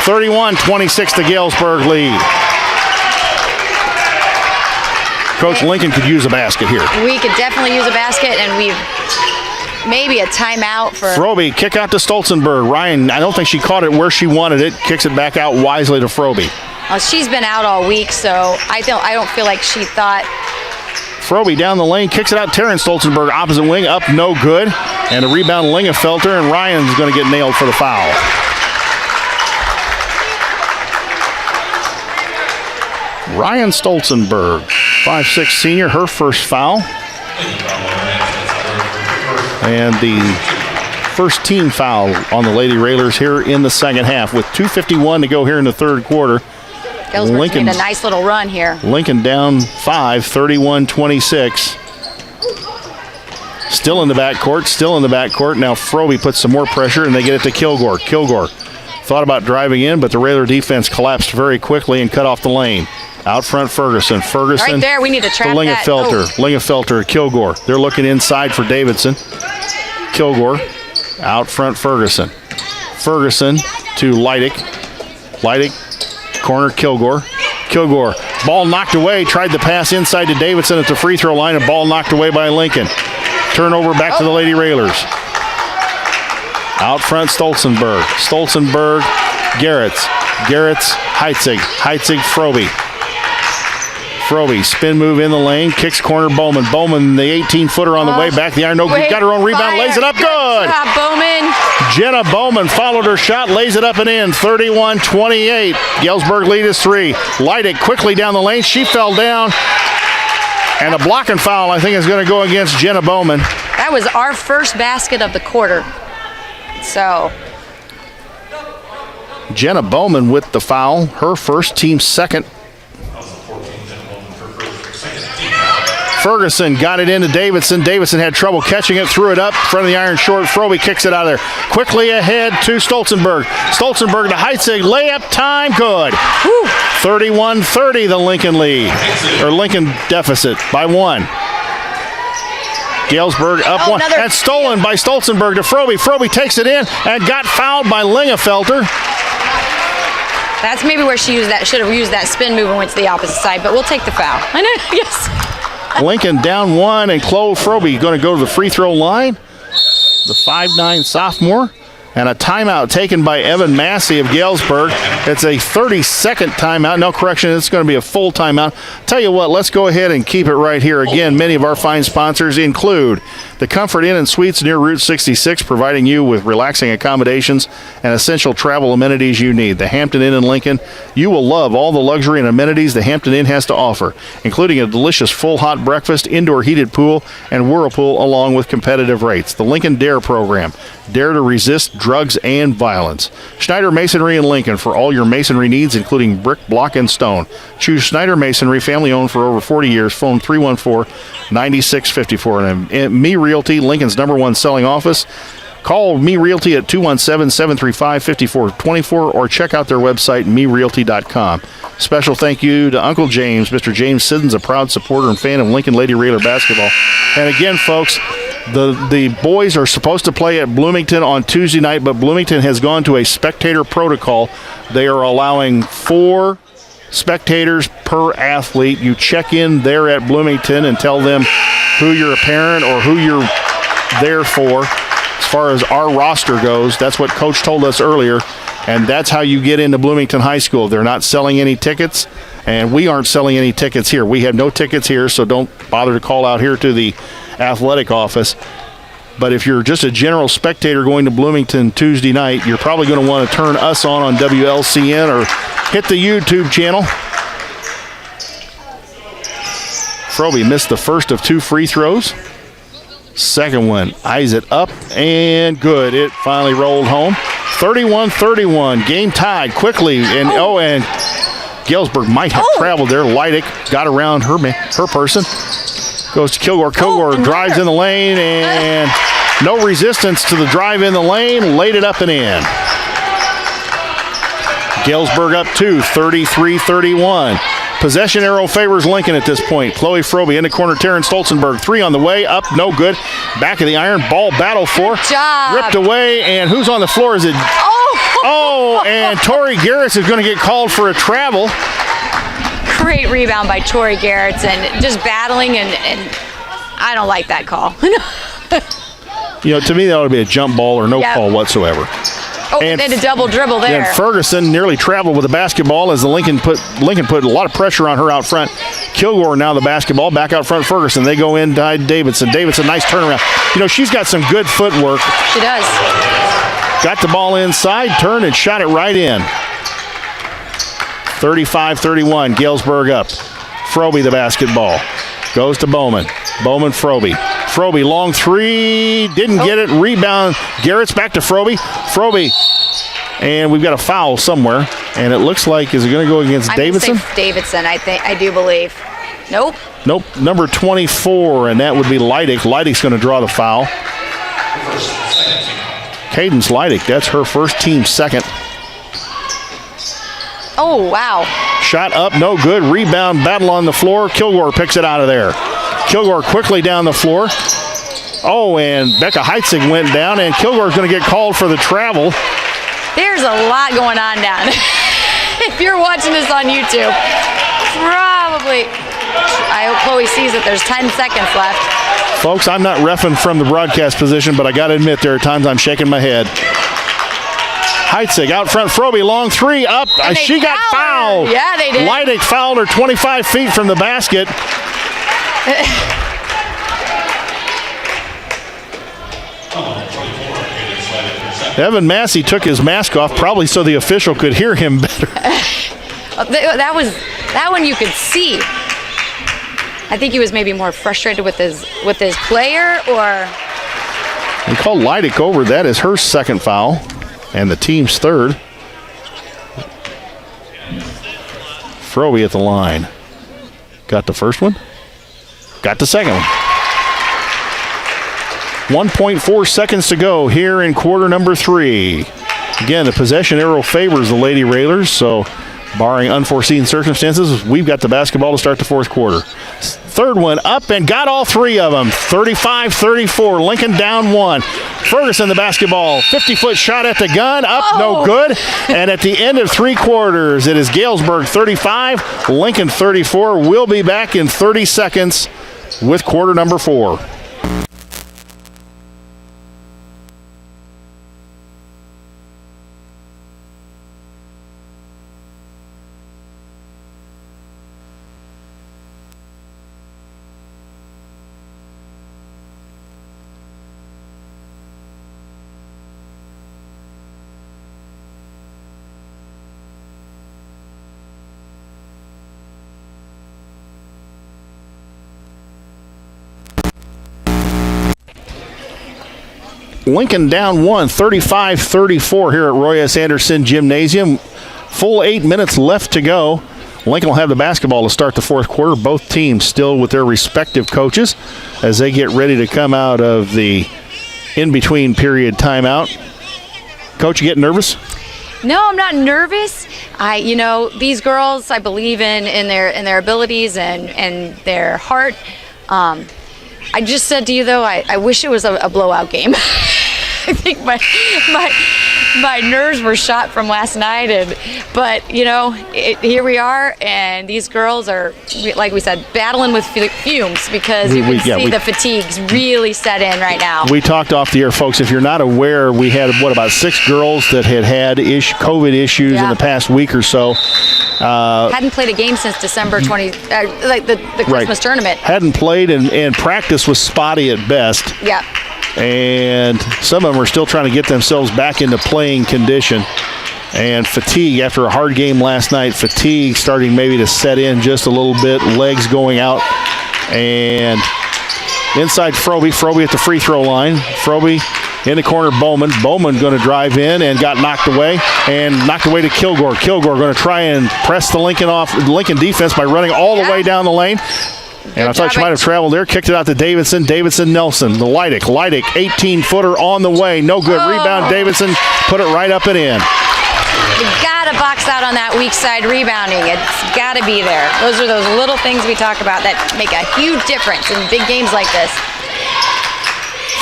31-26 the Galesburg lead. Coach, Lincoln could use a basket here. We could definitely use a basket, and we've maybe a timeout for... Frobe, kick out to Stolzenberg. Ryan, I don't think she caught it where she wanted it. Kicks it back out wisely to Frobe. Well, she's been out all week, so I don't feel like she thought... Frobe down the lane, kicks it out. Terrence Stolzenberg, opposite wing, up, no good. And a rebound, Lingenfelter, and Ryan's going to get nailed for the foul. Ryan Stolzenberg, 5'6" senior, her first foul. And the first team foul on the Lady Railers here in the second half, with 2:51 to go here in the third quarter. Galesburg's made a nice little run here. Lincoln down 5, 31-26. Still in the backcourt. Now Frobe puts some more pressure, and they get it to Kilgore. Kilgore thought about driving in, but the Railer defense collapsed very quickly and cut off the lane. Out front, Ferguson. Right there, we need to trap that. Lingenfelter, Kilgore. They're looking inside for Davidson. Kilgore, out front, Ferguson. Ferguson to Leidick. Leidick, corner, Kilgore. Kilgore, ball knocked away. Tried the pass inside to Davidson at the free throw line. A ball knocked away by Lincoln. Turnover back to the Lady Railers. Out front, Stolzenberg. Stolzenberg, Garretts. Garretts, Heitzig. Heitzig, Frobe. Frobe, spin move in the lane, kicks corner, Bowman. Bowman, the 18-footer on the way back. The iron, no good. Got her own rebound, lays it up, good. Job, Bowman. Jenna Bowman followed her shot, lays it up and in, 31-28. Galesburg lead is 3. Leidig quickly down the lane. She fell down. And a blocking foul, I think, is going to go against Jenna Bowman. That was our first basket of the quarter. So Jenna Bowman with the foul, her first, team second. Ferguson got it into Davidson. Davidson had trouble catching it, threw it up, front of the iron short. Frobe kicks it out of there. Quickly ahead to Stolzenberg. Stolzenberg to Heitzig. Layup time, good. 31-30 the Lincoln lead, or Lincoln deficit by 1. Galesburg up 1. And stolen by Stolzenberg to Frobe. Frobe takes it in and got fouled by Lingefelter. that's maybe where she should have used that spin move and went to the opposite side, but we'll take the foul. I know, yes. Lincoln down 1, and Chloe Frobe going to go to the free throw line. The 5'9" sophomore. And a timeout taken by Evan Massey of Galesburg. It's a 30-second timeout. No correction, it's going to be a full timeout. Tell you what, let's go ahead and keep it right here. Again, many of our fine sponsors include the Comfort Inn and Suites near Route 66, providing you with relaxing accommodations and essential travel amenities you need. The Hampton Inn in Lincoln. You will love all the luxury and amenities the Hampton Inn has to offer, including a delicious full hot breakfast, indoor heated pool, and whirlpool, along with competitive rates. The Lincoln DARE program. Dare to resist drugs and violence. Schneider Masonry in Lincoln for all your masonry needs, including brick, block, and stone. Choose Schneider Masonry, family owned for over 40 years. Phone 314-9654. And Me Realty, Lincoln's #1 selling office. Call Me Realty at 217-735-5424 or check out their website, merealty.com. Special thank you to Uncle James. Mr. James Siddons, a proud supporter and fan of Lincoln Lady Raider basketball. And again, folks, the boys are supposed to play at Bloomington on Tuesday night, but Bloomington has gone to a spectator protocol. They are allowing 4 spectators per athlete. You check in there at Bloomington and tell them who you're a parent or who you're there for. As far as our roster goes, that's what Coach told us earlier, and that's how you get into Bloomington High School. They're not selling any tickets, and we aren't selling any tickets here. We have no tickets here, so don't bother to call out here to the athletic office. But if you're just a general spectator going to Bloomington Tuesday night, you're probably going to want to turn us on WLCN or hit the YouTube channel. Frobe missed the first of 2 free throws. Second one, eyes it up, and good. It finally rolled home. 31-31, game tied quickly. And and Galesburg might have traveled there. Leidig got around her person. Goes to Kilgore. Kilgore drives in the lane, and no resistance to the drive in the lane. Laid it up and in. Galesburg up 2, 33-31. Possession arrow favors Lincoln at this point. Chloe Frobe in the corner. Terrence Stolzenberg. 3 on the way. Up, no good. Back of the iron. Ball battle for. Good job. Ripped away, and who's on the floor? Is it? And Tori Garretts is going to get called for a travel. Great rebound by Tori Garretts and just battling, and I don't like that call. To me, that ought to be a jump ball or no call whatsoever. And a double dribble there. And Ferguson nearly traveled with the basketball as the Lincoln put a lot of pressure on her out front. Kilgore now the basketball back out front. Ferguson, they go in to Davidson. Davidson, nice turnaround. she's got some good footwork. She does. Got the ball inside, turned and shot it right in. 35-31, Galesburg up. Frobe the basketball. Goes to Bowman. Bowman, Frobe. Frobe, long 3, didn't get it. Rebound, Garrett's back to Frobe. Frobe, and we've got a foul somewhere, and it looks like, is it going to go against Davidson? Davidson, I do believe. Nope, number 24, and that would be Leidig. Leidig's going to draw the foul. Cadence Leidig, that's her first, team second. Oh, wow. Shot up, no good. Rebound, battle on the floor. Kilgore picks it out of there. Kilgore quickly down the floor. And Becca Heitzig went down, and Kilgore's going to get called for the travel. There's a lot going on down. If you're watching this on YouTube, probably. I hope Chloe sees that there's 10 seconds left. Folks, I'm not reffing from the broadcast position, but I got to admit there are times I'm shaking my head. Heitzig out front, Frobe, long three, up. She got fouled. Yeah, they did. Leidig fouled her 25 feet from the basket. Evan Massey took his mask off, probably so the official could hear him better. That one you could see. I think he was maybe more frustrated with his player, or They called Leidig over. That is her second foul and the team's third. Frobe at the line. Got the first one. Got the second one. 1.4 seconds to go here in quarter number 3. Again, the possession arrow favors the Lady Railers, so barring unforeseen circumstances, we've got the basketball to start the fourth quarter. Third one up and got all three of them. 35-34. Lincoln down one. Ferguson the basketball. 50-foot shot at the gun. Up, no good. And at the end of three quarters, it is Galesburg 35, Lincoln 34. We'll be back in 30 seconds with quarter number 4. Lincoln down one, 35-34 here at Roy S. Anderson Gymnasium. Full 8 minutes left to go. Lincoln will have the basketball to start the fourth quarter. Both teams still with their respective coaches as they get ready to come out of the in-between period timeout. Coach, you getting nervous? No, I'm not nervous. These girls, I believe in their abilities and their heart. I just said to you, though, I wish it was a blowout game. I think my nerves were shot from last night, but here we are, and these girls are, like we said, battling with fumes because you can see the fatigues really set in right now. We talked off the air, folks. If you're not aware, we had about 6 girls that had COVID issues in the past week or so. Hadn't played a game since December 20, the Christmas tournament. Hadn't played, and practice was spotty at best. Yeah. And some of them are still trying to get themselves back into playing condition. And fatigue after a hard game last night, fatigue starting maybe to set in just a little bit, legs going out. And inside Frobe at the free throw line. Frobe in the corner, Bowman going to drive in and got knocked away to Kilgore. Kilgore going to try and press the Lincoln defense by running all the way down the lane. And I thought she might have traveled there. Kicked it out to Davidson. Nelson. The Leidig. 18-footer on the way. No good. Rebound. Davidson put it right up and in. You got to box out on that weak side rebounding. It's got to be there. Those are those little things we talk about that make a huge difference in big games like this.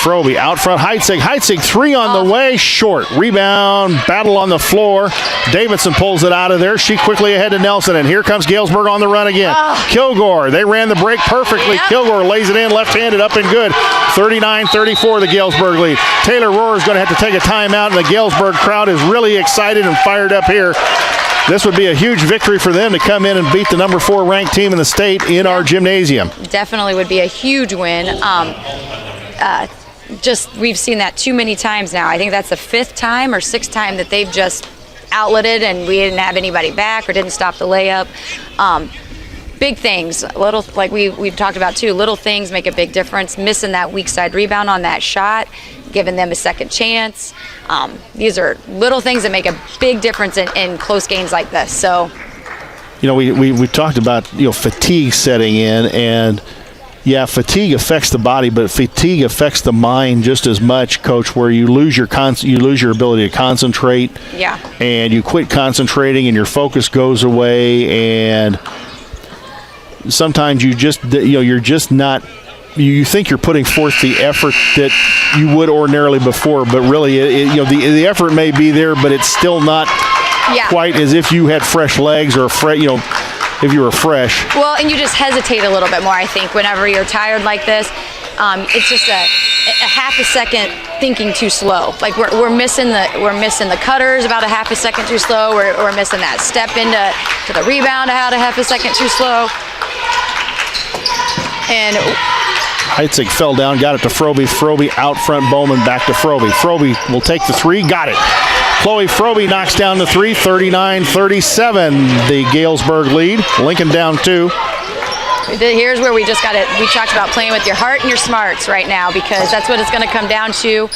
Frobe out front. Heitzig three on the way. Short. Rebound. Battle on the floor. Davidson pulls it out of there. She quickly ahead to Nelson. And here comes Galesburg on the run again. Kilgore. They ran the break perfectly. Yep. Kilgore lays it in left-handed up and good. 39-34 the Galesburg lead. Taylor Rohr is going to have to take a timeout. And the Galesburg crowd is really excited and fired up here. This would be a huge victory for them to come in and beat the number 4 ranked team in the state in our gymnasium. Definitely would be a huge win. We've seen that too many times now. I think that's the 5th time or 6th time that they've just outletted and we didn't have anybody back or didn't stop the layup. Big things, little like we've talked about too, little things make a big difference. Missing that weak side rebound on that shot, giving them a second chance. These are little things that make a big difference in close games like this. So, we talked about fatigue setting in, and yeah, fatigue affects the body, but fatigue affects the mind just as much, Coach, where you lose your ability to concentrate. Yeah. And you quit concentrating and your focus goes away, and sometimes you're just not, you think you're putting forth the effort that you would ordinarily before, but really the effort may be there, but it's still not quite as if you had fresh legs or if you were fresh. Well, and you just hesitate a little bit more, I think, whenever you're tired like this. it's just a half a second thinking too slow. Like we're missing the cutters about a half a second too slow. We're missing that step into the rebound about a half a second too slow. And Heitzig fell down, got it to Froby. Froby out front, Bowman back to Froby. Froby will take the three, got it. Chloe Froby knocks down the three, 39-37, the Galesburg lead. Lincoln down 2. Here's where we talked about playing with your heart and your smarts right now, because that's what it's going to come down to.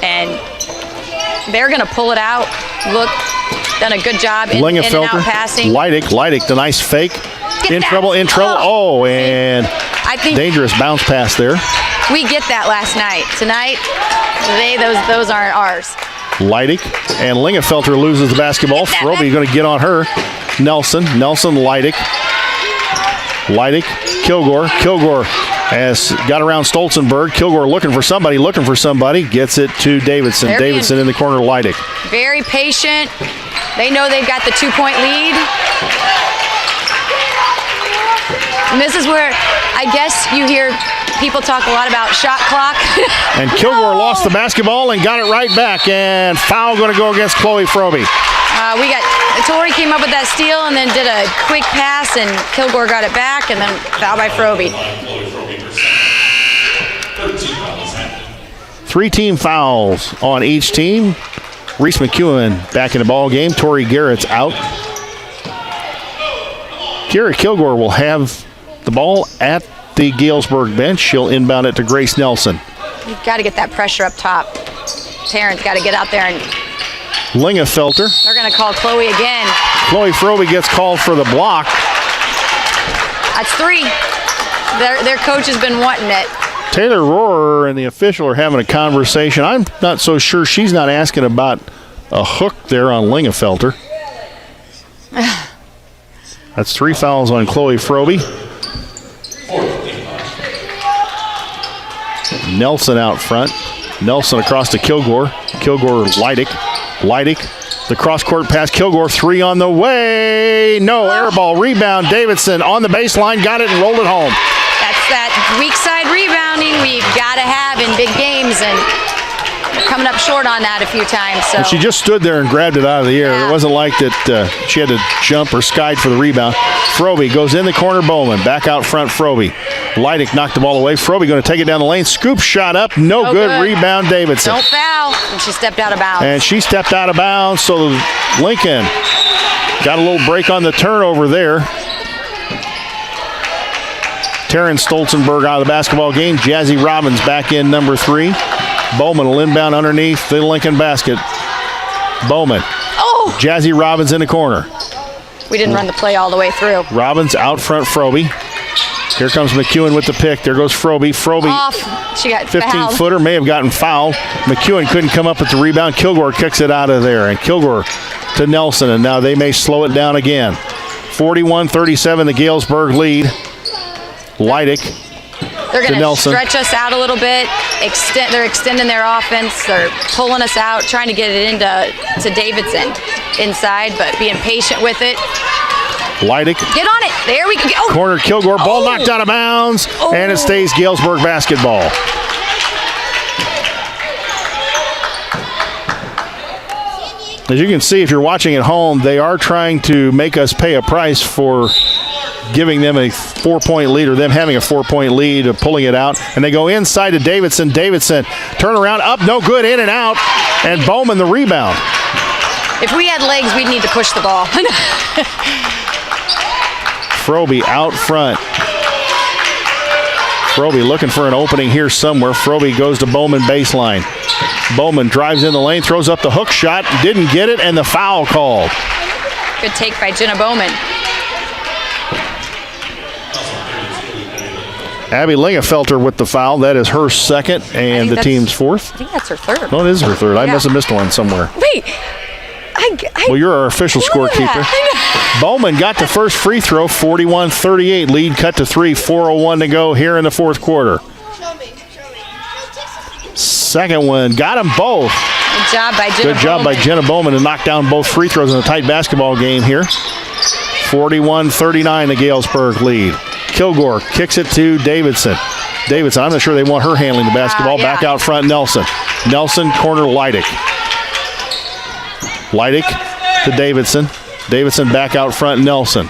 And they're going to pull it out. Look, done a good job in and out passing. Leidig, the nice fake. In trouble. Oh, and I think dangerous bounce pass there. We get that last night. Tonight, those aren't ours. Leidig, and Lingenfelter loses the basketball. Froby going to get on her. Nelson, Leidig, Kilgore has got around Stolzenberg. Kilgore looking for somebody, gets it to Davidson. Davidson in the corner, Leidig. Very patient. They know they've got the 2-point lead. And this is where I guess you hear people talk a lot about shot clock. And Kilgore lost the basketball and got it right back. And foul going to go against Chloe Froby. Tori came up with that steal and then did a quick pass, and Kilgore got it back, and then foul by Froby. 3 team fouls on each team. Reese McEwen back in the ball game. Tori Garrett's out. Kira Kilgore will have the ball at the Galesburg bench. She'll inbound it to Grace Nelson. You've got to get that pressure up top. Taryn's got to get out there and... Lingenfelter. They're going to call Chloe again. Chloe Froby gets called for the block. That's 3. Their coach has been wanting it. Taylor Rohrer and the official are having a conversation. I'm not so sure she's not asking about a hook there on Lingenfelter. That's 3 fouls on Chloe Froby. Nelson out front. Nelson across to Kilgore. Kilgore, Leidig, the cross-court pass. Kilgore, 3 on the way. No, air ball, rebound. Davidson on the baseline, got it and rolled it home. That's that weak side rebounding we've got to have in big games, and they're coming up short on that a few times. So. And she just stood there and grabbed it out of the air. Yeah. It wasn't like that she had to jump or skide for the rebound. Froby goes in the corner, Bowman. Back out front, Froby. Leidig knocked the ball away. Froby going to take it down the lane. Scoop shot up. No good. Rebound, Davidson. Don't foul. And she stepped out of bounds. So Lincoln got a little break on the turnover there. Taryn Stolzenberg out of the basketball game. Jazzy Robbins back in number 3. Bowman will inbound underneath the Lincoln basket. Bowman. Oh! Jazzy Robbins in the corner. We didn't run the play all the way through. Robbins out front, Froby. Here comes McEwen with the pick. There goes Froby. Froby, off. She got 15-footer, may have gotten fouled. McEwen couldn't come up with the rebound. Kilgore kicks it out of there. And Kilgore to Nelson, and now they may slow it down again. 41-37, the Galesburg lead. Leidig. They're going to stretch us out a little bit. They're extending their offense. They're pulling us out, trying to get it into Davidson inside, but being patient with it. Leidig. Get on it. There we go. Oh. Corner, Kilgore. Ball knocked out of bounds, and it stays Galesburg basketball. As you can see, if you're watching at home, they are trying to make us pay a price for giving them a 4-point lead, or them having a 4-point lead, pulling it out. And they go inside to Davidson. Davidson, turn around, up, no good, in and out. And Bowman the rebound. If we had legs, we'd need to push the ball. Froby out front. Froby looking for an opening here somewhere. Froby goes to Bowman baseline. Bowman drives in the lane, throws up the hook shot, didn't get it, and the foul called. Good take by Jenna Bowman. Abby Lingenfelter with the foul. That is her second and the team's fourth. I think that's her third. No, it is her third. I must have missed one somewhere. Wait. Well, you're our official scorekeeper. Bowman got the first free throw, 41-38. Lead cut to 3, 4:01 to go here in the fourth quarter. Second one, got them both. Good job by Jenna Bowman. Good job by Jenna Bowman to knock down both free throws in a tight basketball game here. 41-39, the Galesburg lead. Kilgore kicks it to Davidson. Davidson. I'm not sure they want her handling the basketball. Yeah. Back out front, Nelson. Nelson, corner, Leidick. Leidick to Davidson. Davidson back out front, Nelson.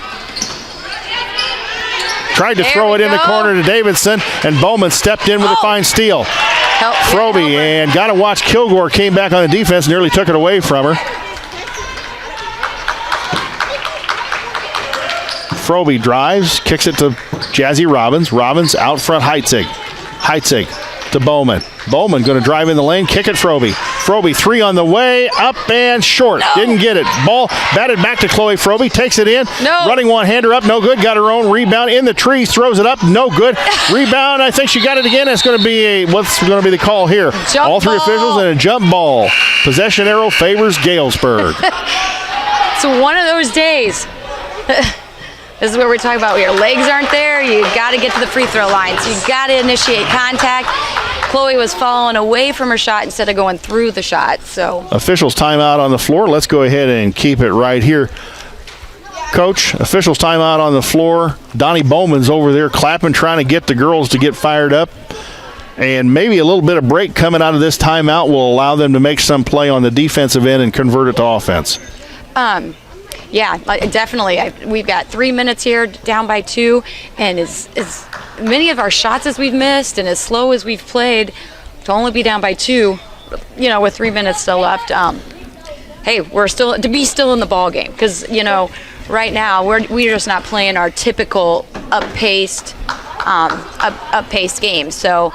Tried to throw it in the corner to Davidson, and Bowman stepped in with a fine steal. Froby, and got to watch Kilgore, came back on the defense, nearly took it away from her. Froby drives, kicks it to Jazzy Robbins. Robbins out front, Heitzig. Heitzig to Bowman. Bowman going to drive in the lane, kick it Froby. Froby, three on the way, up and short. No. Didn't get it. Ball batted back to Chloe Froby, takes it in. No. Running one-hander up, no good. Got her own rebound in the trees, throws it up, no good. Rebound, I think she got it again. It's going to be what's going to be the call here? Jump All three ball. officials and a jump ball. Possession arrow favors Galesburg. It's one of those days. This is where we're talking about your legs aren't there. You got to get to the free throw line. So you got to initiate contact. Chloe was falling away from her shot instead of going through the shot. So officials timeout on the floor. Let's go ahead and keep it right here. Coach, officials timeout on the floor. Donnie Bowman's over there clapping, trying to get the girls to get fired up. And maybe a little bit of break coming out of this timeout will allow them to make some play on the defensive end and convert it to offense. Yeah, definitely. We've got 3 minutes here, down by 2, and as many of our shots as we've missed and as slow as we've played, to only be down by 2, with 3 minutes still left. Hey, we're still in the ball game because right now we're just not playing our typical up-paced game. So.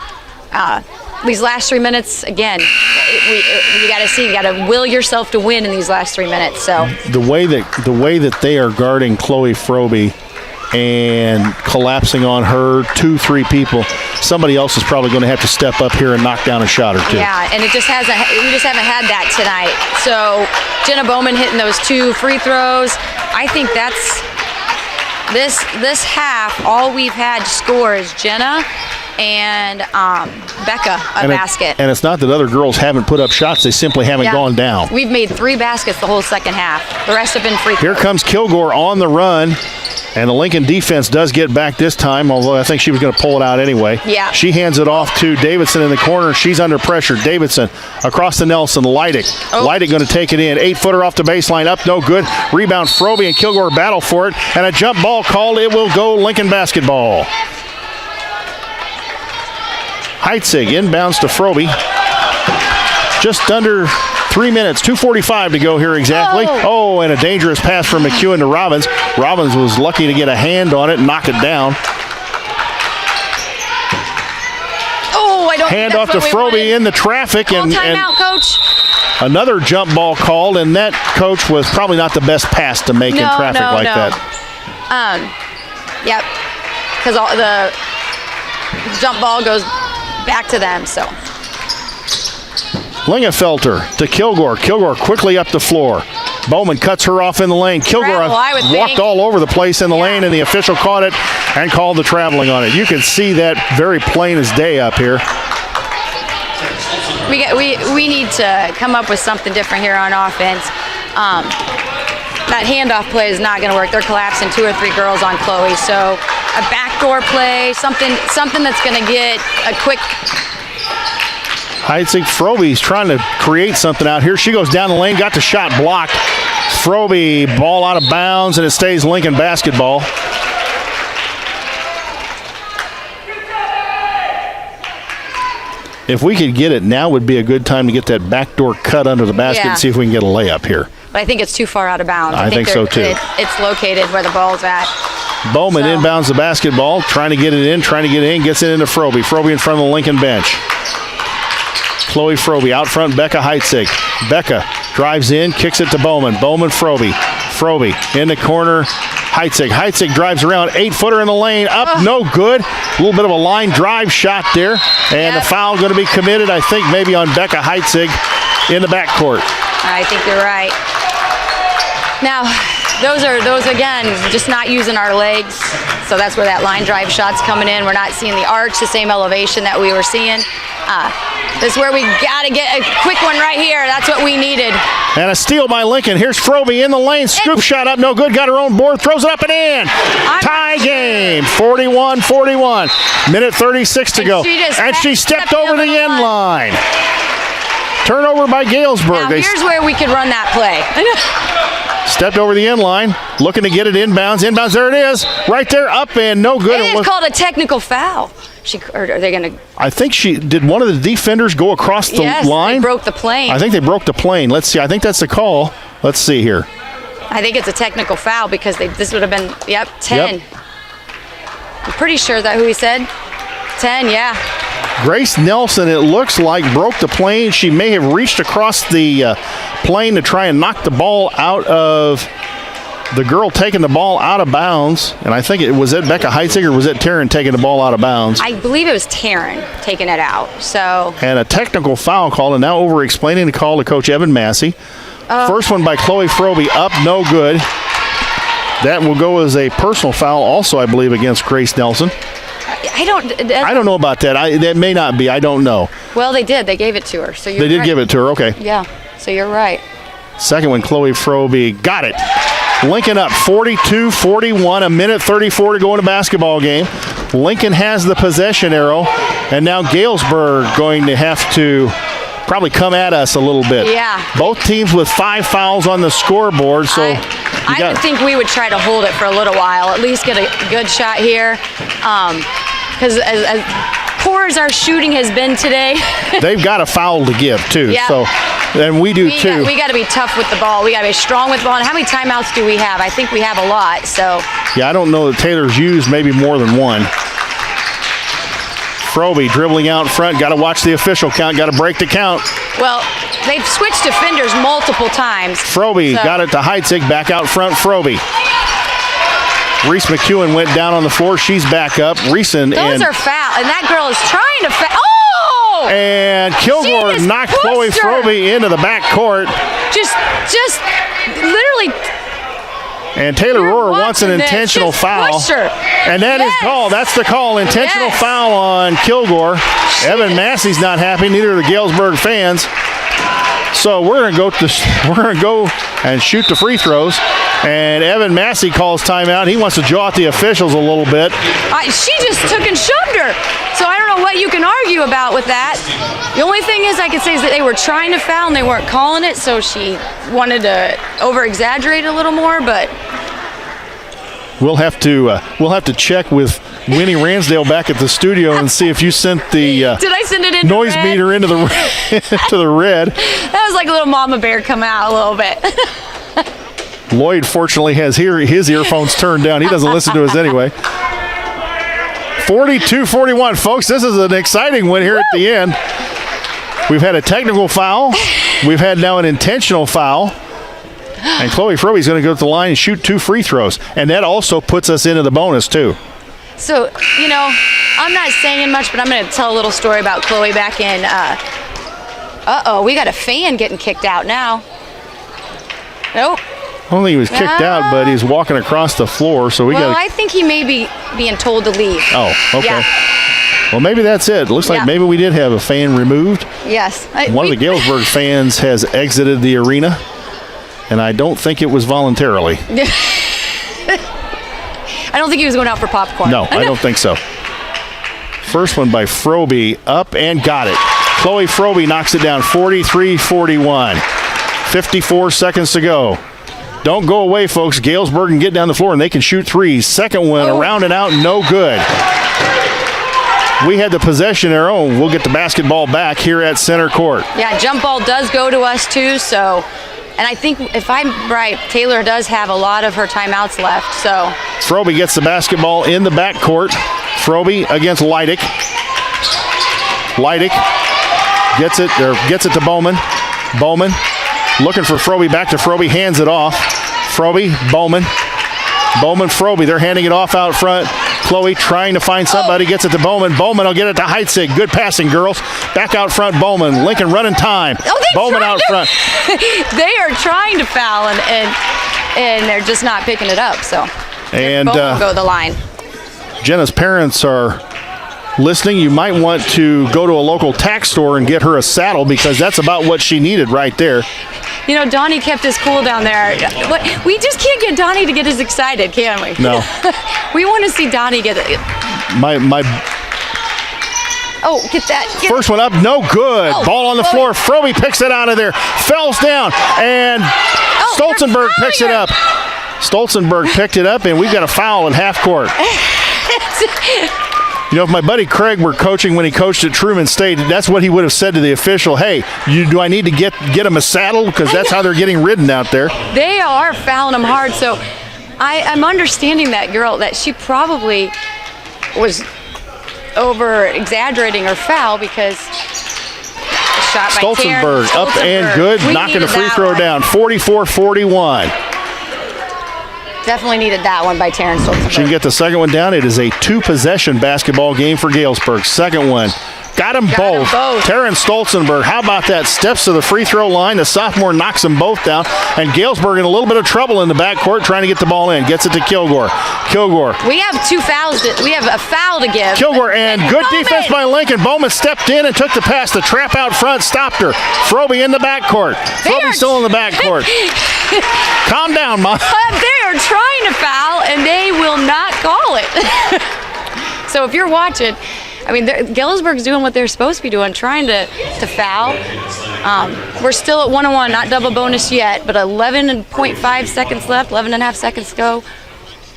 These last 3 minutes, again, you got to will yourself to win in these last 3 minutes. So the way that they are guarding Chloe Froby and collapsing on her, 2-3 people, somebody else is probably going to have to step up here and knock down a shot or two. Yeah, and we just haven't had that tonight. So Jenna Bowman hitting those 2 free throws. I think that's this half. All we've had to score is Jenna and Becca basket. And it's not that other girls haven't put up shots. They simply haven't gone down. We've made 3 baskets the whole second half. The rest have been free throws. Here comes Kilgore on the run. And the Lincoln defense does get back this time, although I think she was going to pull it out anyway. Yeah. She hands it off to Davidson in the corner. She's under pressure. Davidson across to Nelson. Leidick. Leidick going to take it in. 8-footer off the baseline. Up, no good. Rebound, Froby and Kilgore battle for it. And a jump ball called. It will go Lincoln basketball. Heitzig inbounds to Froby. Just under 3 minutes, 2:45 to go here exactly. Oh, and a dangerous pass from McEwen to Robbins. Robbins was lucky to get a hand on it and knock it down. Oh, I don't hand think off that's to what we Froby wanted. in the traffic. And timeout, Coach. Another jump ball called, and that, Coach, was probably not the best pass to make in traffic like that. Yep, because the jump ball goes back to them, so. Lingenfelter to Kilgore. Kilgore quickly up the floor. Bowman cuts her off in the lane. Kilgore walked all over the place in the lane, and the official caught it and called the traveling on it. You can see that very plain as day up here. We need to come up with something different here on offense. That handoff play is not going to work. They're collapsing 2 or 3 girls on Chloe. So a backdoor play, something that's going to get a quick. Heitzig Froby's trying to create something out here. She goes down the lane, got the shot blocked. Froby, ball out of bounds, and it stays Lincoln basketball. If we could get it, now would be a good time to get that backdoor cut under the basket and see if we can get a layup here. But I think it's too far out of bounds. I think so too. It's located where the ball's at. Bowman inbounds the basketball, trying to get it in, gets it into Froby. Froby in front of the Lincoln bench. Chloe Froby out front, Becca Heitzig. Becca drives in, kicks it to Bowman. Bowman, Froby. Froby in the corner, Heitzig. Heitzig drives around, 8-footer in the lane, up, no good. A little bit of a line drive shot there. And the foul going to be committed, I think, maybe on Becca Heitzig in the backcourt. I think you're right. Now, those again, just not using our legs. So that's where that line drive shot's coming in. We're not seeing the arch, the same elevation that we were seeing. This is where we got to get a quick one right here. That's what we needed. And a steal by Lincoln. Here's Frobe in the lane. Scoop shot up, no good. Got her own board. Throws it up and in. Tie game. 41-41. Minute 36 to go. And she stepped over the end line. Turnover by Galesburg. Now, here's where we could run that play. Stepped over the end line, looking to get it inbounds. Inbounds, there it is. Right there, up and no good. It is called a technical foul. Are they going to? I think did one of the defenders go across the line? They broke the plane. I think they broke the plane. Let's see. I think that's the call. Let's see here. I think it's a technical foul because this would have been, 10. Yep. I'm pretty sure that who he said. 10, yeah. Grace Nelson, it looks like, broke the plane. She may have reached across the plane to try and knock the ball out of the girl taking the ball out of bounds. And I think was it Becca Heitzig or was it Taryn taking the ball out of bounds? I believe it was Taryn taking it out. And a technical foul call, and now over-explaining the call to Coach Evan Massey. First one by Chloe Frobe, up, no good. That will go as a personal foul also, I believe, against Grace Nelson. I don't know about that. That may not be. I don't know. Well, they did. They gave it to her. So they did give it to her. Okay. Yeah. So you're right. Second one, Chloe Frobe got it. Lincoln up 42-41. A minute 34 to go in a basketball game. Lincoln has the possession arrow, and now Galesburg going to have to probably come at us a little bit. Yeah. Both teams with 5 fouls on the scoreboard. So I would think we would try to hold it for a little while, at least get a good shot here. Because as poor as our shooting has been today, they've got a foul to give too. Yep. So, and we do too. We got to be tough with the ball. We got to be strong with the ball. And how many timeouts do we have? I think we have a lot. So. Yeah, I don't know that Taylor's used maybe more than one. Frobe dribbling out front. Got to watch the official count. Got to break the count. Well, they've switched defenders multiple times. Frobe got it to Heitzig. Back out front, Frobe. Reese McEwen went down on the floor. She's back up. Those are foul, and that girl is trying to foul. Oh! And Kilgore knocked Chloe Frobe into the back court. Just literally. And Taylor Rohrer wants an intentional foul. And that is called. That's the call. Intentional foul on Kilgore. Evan Massey's not happy. Neither are the Galesburg fans. So we're gonna go and shoot the free throws. And Evan Massey calls timeout. He wants to jaw at the officials a little bit. She just took and shoved her. So I don't know what you can argue about with that. The only thing I could say is that they were trying to foul and they weren't calling it, so she wanted to over-exaggerate a little more, but we'll have to check with Winnie Ransdale back at the studio and see if you sent the did I send it into noise red? meter into the into the red. That was like a little mama bear come out a little bit. Lloyd fortunately has his earphones turned down. He doesn't listen to us anyway. 42-41, folks. This is an exciting win here at the end. We've had a technical foul. We've had now an intentional foul. And Chloe Frobe is going to go to the line and shoot 2 free throws. And that also puts us into the bonus, too. So, I'm not saying much, but I'm going to tell a little story about Chloe back in. We got a fan getting kicked out now. Nope. I don't think he was kicked out, but he's walking across the floor. So I think he may be being told to leave. Oh, okay. Yeah. Well, maybe that's it. Looks like maybe we did have a fan removed. Yes. One of the Galesburg fans has exited the arena, and I don't think it was voluntarily. I don't think he was going out for popcorn. No, I don't think so. First one by Frobe, up and got it. Chloe Frobe knocks it down, 43-41. 54 seconds to go. Don't go away, folks. Galesburg can get down the floor, and they can shoot threes. Second one, around and out, no good. We had the possession arrow, and we'll get the basketball back here at center court. Yeah, jump ball does go to us, too, so. And I think, if I'm right, Taylor does have a lot of her timeouts left, so. Frobe gets the basketball in the backcourt. Frobe against Leidick. Leidick gets it to Bowman. Bowman looking for Frobe, back to Frobe, hands it off. Frobe, Bowman. Bowman, Frobe, they're handing it off out front. Chloe trying to find somebody, gets it to Bowman. Bowman will get it to Heitzig. Good passing, girls. Back out front, Bowman. Lincoln running time. Bowman out front. They are trying to foul, and they're just not picking it up. So, and Bowman will go to the line. Jenna's parents are listening, you might want to go to a local tack store and get her a saddle, because that's about what she needed right there. You know, Donnie kept us cool down there. We just can't get Donnie to get as excited, can we? No. We want to see Donnie get it. Oh, get that. First one up, no good. Ball on the floor. Frobe picks it out of there. Falls down, and Stolzenberg picks it up. Stolzenberg picked it up, and we've got a foul in half court. You know, if my buddy Craig were coaching when he coached at Truman State, that's what he would have said to the official. Hey, do I need to get him a saddle? Because that's how they're getting ridden out there. They are fouling him hard. So I'm understanding that girl, that she probably was over-exaggerating her foul, because shot by Stolzenberg up and good, knocking the free throw down. 44-41. Definitely needed that one by Terrence Stolzenberg. She can get the second one down. It is a 2-possession basketball game for Galesburg. Second one. Got them both. Terrence Stolzenberg, how about that? Steps to the free throw line. The sophomore knocks them both down. And Galesburg in a little bit of trouble in the backcourt trying to get the ball in. Gets it to Kilgore. We have two fouls. We have a foul to give. Kilgore, and good defense by Lincoln. Bowman stepped in and took the pass. The trap out front stopped her. Frobe in the backcourt. Frobe still in the backcourt. Calm down, Mom. They are trying to foul, and they will not call it. So if you're watching, I mean, Galesburg's doing what they're supposed to be doing, trying to foul. We're still at 1-1, not double bonus yet, but 11.5 seconds left, 11 and a half seconds to go.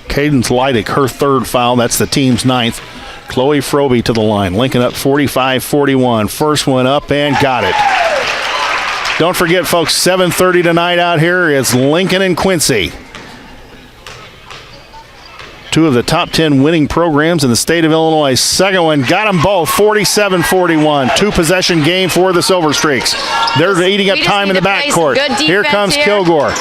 Cadence Leidick, her third foul. That's the team's ninth. Chloe Frobe to the line. Lincoln up 45-41. First one up and got it. Don't forget, folks, 7:30 tonight out here is Lincoln and Quincy. Two of the top 10 winning programs in the state of Illinois. Second one, got them both, 47-41. 2-possession game for the Silver Streaks. They're eating up time in the backcourt. Here comes Kilgore.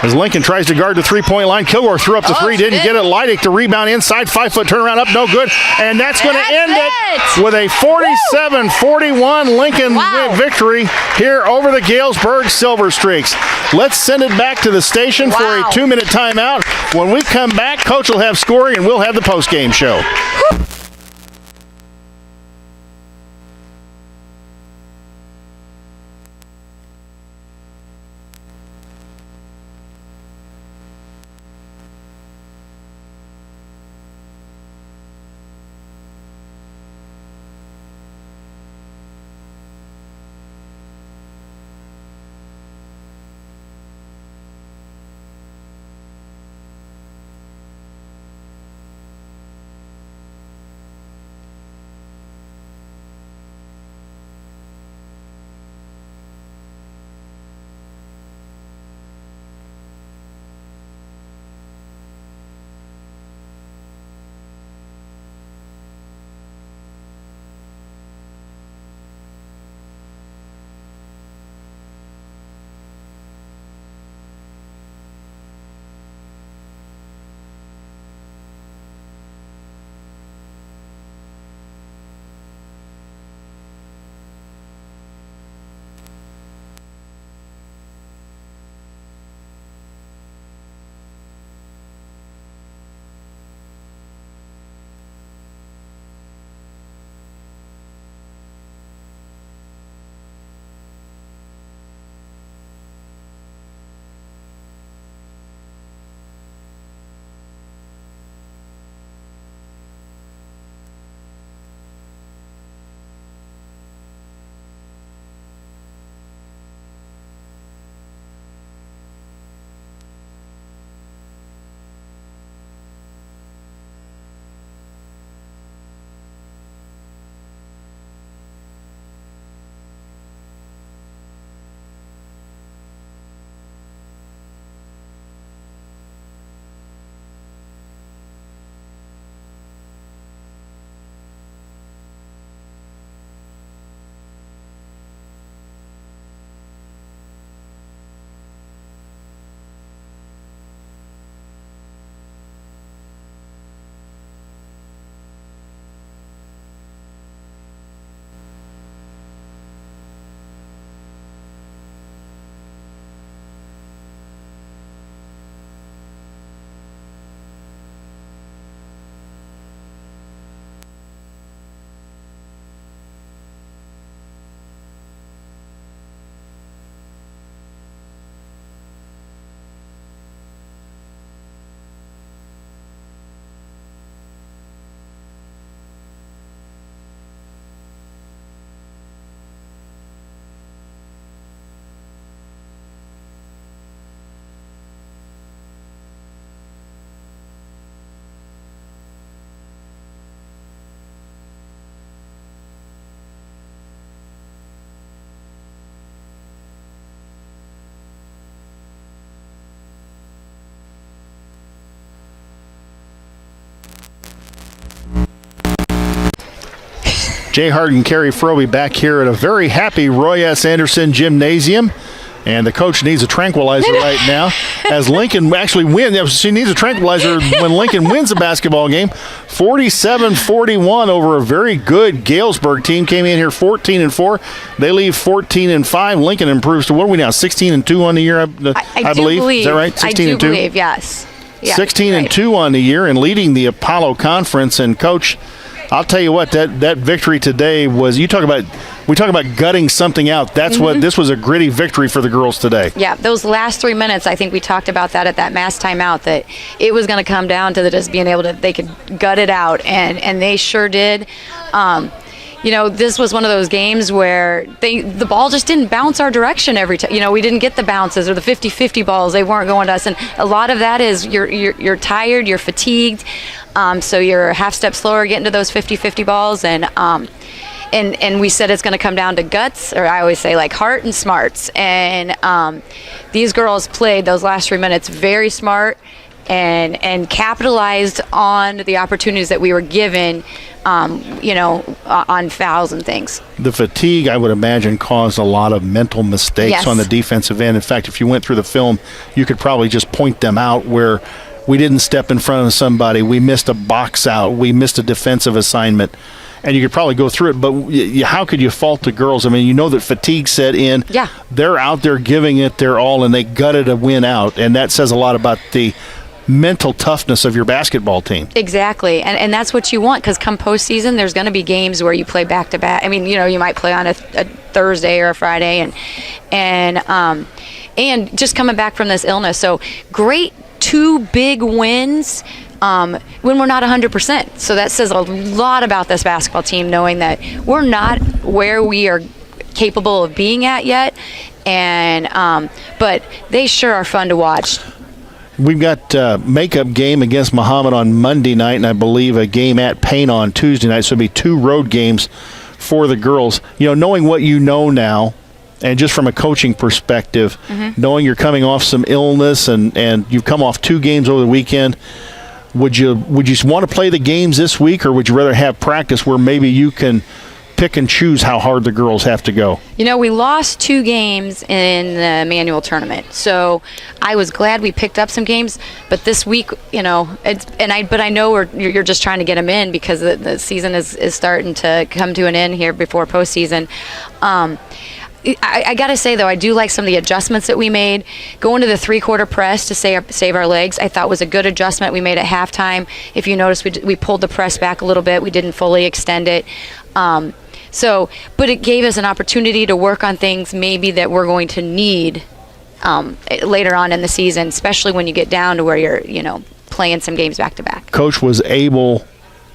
As Lincoln tries to guard the three-point line, Kilgore threw up the three, didn't get it. Leidick to rebound inside, 5-foot turnaround up, no good. And that's going to end it with a 47-41 Lincoln victory here over the Galesburg Silver Streaks. Let's send it back to the station for a 2-minute timeout. When we come back, Coach will have scoring and we'll have the post-game show. Jay Hart and Carrie Frobe back here at a very happy Roy S. Anderson Gymnasium. And the coach needs a tranquilizer right now as Lincoln actually wins. She needs a tranquilizer when Lincoln wins the basketball game. 47-41 over a very good Galesburg team. Came in here 14-4. They leave 14-5. Lincoln improves to, what are we now, 16-2 on the year, I believe. Is that right? 16-2? I do believe, yes. Yeah, 16-2 on the year and leading the Apollo Conference. And, Coach, I'll tell you what, that victory today was, we talk about gutting something out. That's what, this was a gritty victory for the girls today. Yeah, those last 3 minutes, I think we talked about that at that mass timeout, that it was going to come down to just being able to, they could gut it out, and they sure did. This was one of those games where the ball just didn't bounce our direction every time. We didn't get the bounces or the 50-50 balls. They weren't going to us, and a lot of that is you're tired, you're fatigued, so you're a half step slower getting to those 50-50 balls, and we said it's going to come down to guts, or I always say like heart and smarts. And these girls played those last 3 minutes very smart and capitalized on the opportunities that we were given, on fouls and things. The fatigue, I would imagine, caused a lot of mental mistakes on the defensive end. In fact, if you went through the film, you could probably just point them out where we didn't step in front of somebody, we missed a box out, we missed a defensive assignment. And you could probably go through it, but how could you fault the girls? I mean, that fatigue set in. Yeah. They're out there giving it their all, and they gutted a win out. And that says a lot about the mental toughness of your basketball team. Exactly. And that's what you want, because come postseason, there's going to be games where you play back-to-back. I mean, you might play on a Thursday or a Friday, and just coming back from this illness. So great 2 big wins when we're not 100%. So that says a lot about this basketball team, knowing that we're not where we are capable of being at yet, and but they sure are fun to watch. We've got a makeup game against Muhammad on Monday night, and I believe a game at Payne on Tuesday night, so it'll be 2 road games for the girls. Knowing what you know now, and just from a coaching perspective, knowing you're coming off some illness and you've come off 2 games over the weekend, would you want to play the games this week, or would you rather have practice where maybe you can pick and choose how hard the girls have to go? We lost 2 games in the manual tournament, so I was glad we picked up some games. But this week, but I know you're just trying to get them in because the season is starting to come to an end here before postseason. I got to say, though, I do like some of the adjustments that we made. Going to the 3-quarter press to save our legs, I thought was a good adjustment we made at halftime. If you notice, we pulled the press back a little bit. We didn't fully extend it. But it gave us an opportunity to work on things maybe that we're going to need later on in the season, especially when you get down to where you're, playing some games back-to-back. Coach was able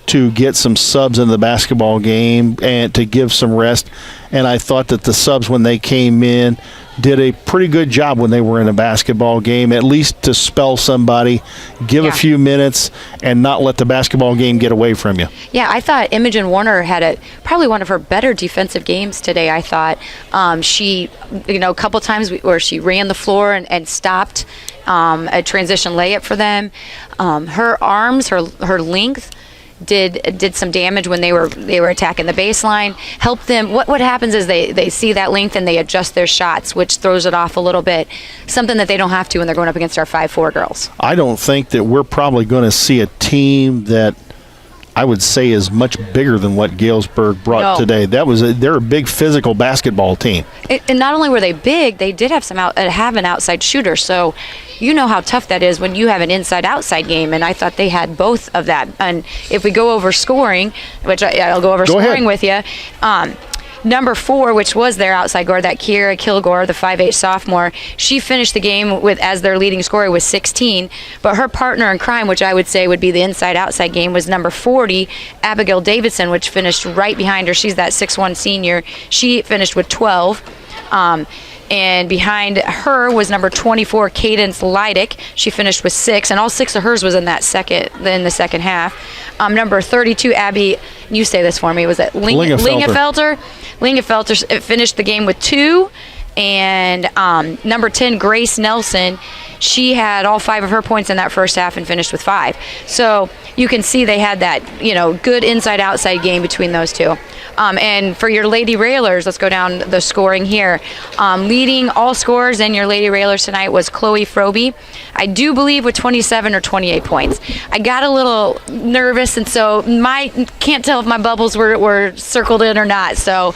to get some subs in the basketball game and to give some rest. And I thought that the subs, when they came in, did a pretty good job when they were in a basketball game, at least to spell somebody, give a few minutes, and not let the basketball game get away from you. Yeah, I thought Imogen Warner had probably one of her better defensive games today, I thought. She, a couple times where she ran the floor and stopped a transition layup for them. Her arms, her length, did some damage when they were attacking the baseline. Help them. What happens is they see that length and they adjust their shots, which throws it off a little bit. Something that they don't have to when they're going up against our 5'4" girls. I don't think that we're probably going to see a team that I would say is much bigger than what Galesburg brought today. They're a big physical basketball team. And not only were they big, they did have have an outside shooter. So you know how tough that is when you have an inside-outside game, and I thought they had both of that. And if we go over scoring, which I'll go over scoring with you, number 4, which was their outside guard, that Kiera Kilgore, the 5'8" sophomore, she finished the game as their leading scorer with 16. But her partner in crime, which I would say would be the inside-outside game, was number 40, Abigail Davidson, which finished right behind her. She's that 6'1" senior. She finished with 12. And behind her was number 24, Cadence Leidick. She finished with 6, and all 6 of hers was in the second half. Number 32, Abby, you say this for me, was it Lingefelter? Lingefelter finished the game with 2. And number 10, Grace Nelson, she had all 5 of her points in that first half and finished with 5. So you can see they had that, good inside-outside game between those two. And for your Lady Railers, let's go down the scoring here. Leading all scorers in your Lady Railers tonight was Chloe Froby, I do believe with 27 or 28 points. I got a little nervous, and so can't tell if my bubbles were circled in or not. So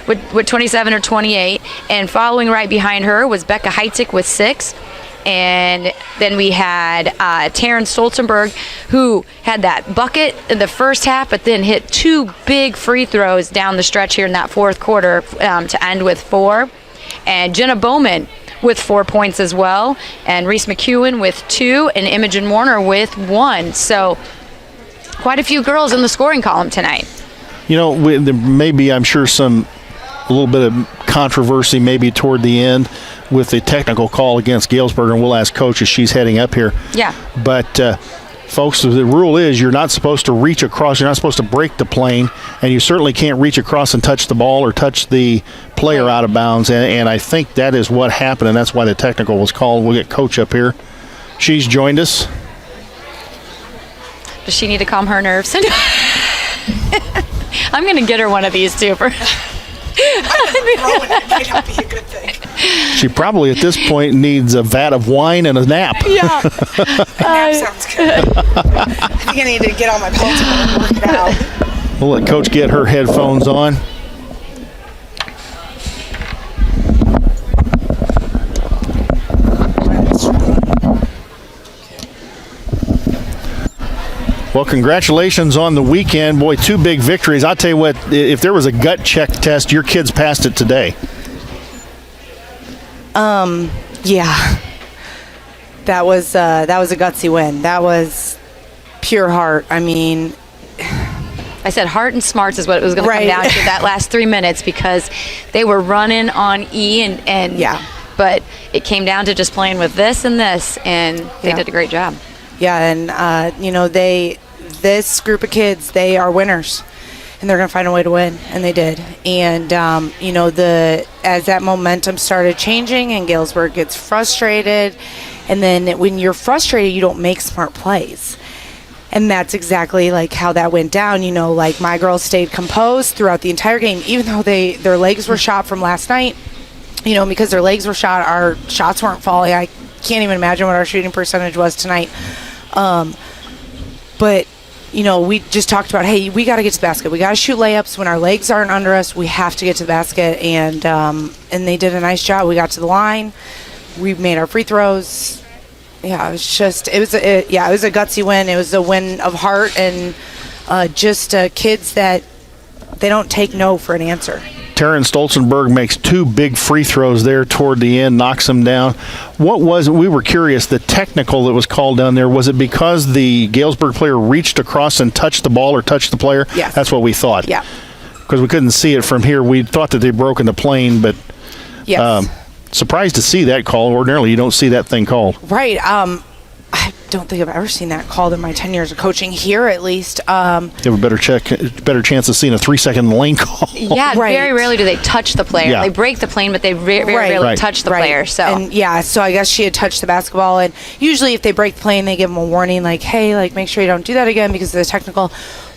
with 27 or 28, and following right behind her was Becca Heitzig with 6. And then we had Taryn Stolzenberg, who had that bucket in the first half, but then hit 2 big free throws down the stretch here in that fourth quarter to end with 4. And Jenna Bowman with 4 points as well. And Reese McEwen with 2, and Imogen Warner with 1. So quite a few girls in the scoring column tonight. There may be, I'm sure, a little bit of controversy maybe toward the end with the technical call against Galesburg, and we'll ask Coach as she's heading up here. Yeah. But, folks, the rule is you're not supposed to reach across. You're not supposed to break the plane, and you certainly can't reach across and touch the ball or touch the player out of bounds, and I think that is what happened, and that's why the technical was called. We'll get Coach up here. She's joined us. Does she need to calm her nerves? I'm going to get her one of these, too. It might not be a good thing. She probably at this point needs a vat of wine and a nap. Yeah. Nap sounds good. I think I need to get on my Peloton and work it out. We'll let Coach get her headphones on. Well, congratulations on the weekend. Boy, 2 big victories. I'll tell you what, if there was a gut check test, your kids passed it today. Yeah. That was a gutsy win. That was pure heart. I mean, I said heart and smarts is what it was going to come down to that last 3 minutes, because they were running on E and yeah. But it came down to just playing with this and this, and they did a great job. Yeah, and this group of kids, they are winners, and they're going to find a way to win, and they did. And as that momentum started changing, and Galesburg gets frustrated, and then when you're frustrated, you don't make smart plays. And that's exactly like how that went down. My girls stayed composed throughout the entire game, even though their legs were shot from last night. Because their legs were shot, our shots weren't falling. I can't even imagine what our shooting percentage was tonight. But we just talked about, hey, we got to get to the basket. We got to shoot layups when our legs aren't under us. We have to get to the basket, and they did a nice job. We got to the line. We made our free throws. Yeah, it was a gutsy win. It was a win of heart, and just kids that they don't take no for an answer. Taryn Stolzenberg makes 2 big free throws there toward the end, knocks them down. We were curious, the technical that was called down there, was it because the Galesburg player reached across and touched the ball or touched the player? Yes. That's what we thought. Yeah. Because we couldn't see it from here. We thought that they'd broken the plane, but yes. Surprised to see that call. Ordinarily, you don't see that thing called. Right. I don't think I've ever seen that called in my 10 years of coaching here, at least. You have a better chance of seeing a 3-second lane call. Yeah, right. Very rarely do they touch the player. Yeah. They break the plane, but they very rarely touch the player. So. And so I guess she had touched the basketball, and usually if they break the plane, they give them a warning, like, hey, make sure you don't do that again because of the technical.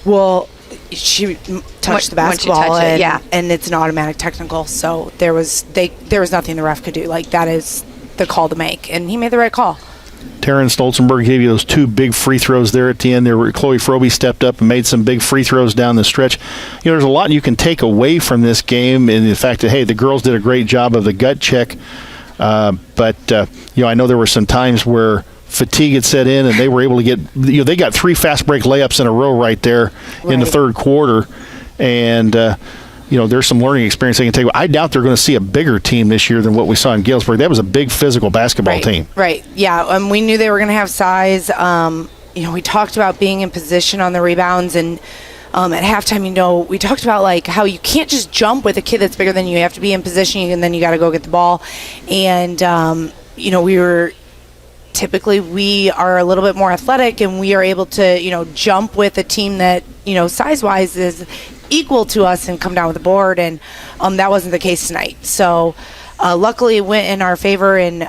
Well, she touched the basketball, and it's an automatic technical. So there was nothing the ref could do. That is the call to make, and he made the right call. Taryn Stolzenberg gave you those 2 big free throws there at the end. Chloe Froby stepped up and made some big free throws down the stretch. There's a lot you can take away from this game, in the fact that, hey, the girls did a great job of the gut check. But I know there were some times where fatigue had set in, and they were able to get, they got 3 fast break layups in a row right there in the third quarter. And, there's some learning experience they can take. I doubt they're going to see a bigger team this year than what we saw in Galesburg. That was a big physical basketball team. Right, yeah. We knew they were going to have size. We talked about being in position on the rebounds, and at halftime, we talked about how you can't just jump with a kid that's bigger than you. You have to be in position, and then you got to go get the ball. And, we are a little bit more athletic, and we are able to, jump with a team that, size-wise is equal to us and come down with the board, and that wasn't the case tonight. So luckily it went in our favor, and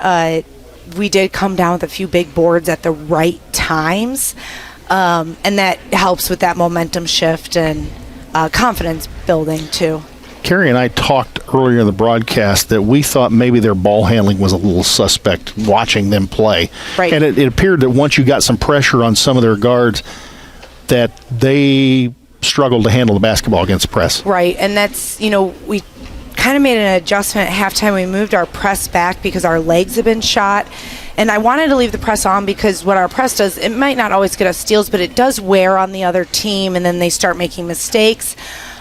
we did come down with a few big boards at the right times, and that helps with that momentum shift and confidence building too. Carrie and I talked earlier in the broadcast that we thought maybe their ball handling was a little suspect watching them play. Right. And it appeared that once you got some pressure on some of their guards, that they struggled to handle the basketball against the press. Right, and that's, we kind of made an adjustment at halftime. We moved our press back because our legs have been shot. And I wanted to leave the press on because what our press does, it might not always get us steals, but it does wear on the other team, and then they start making mistakes.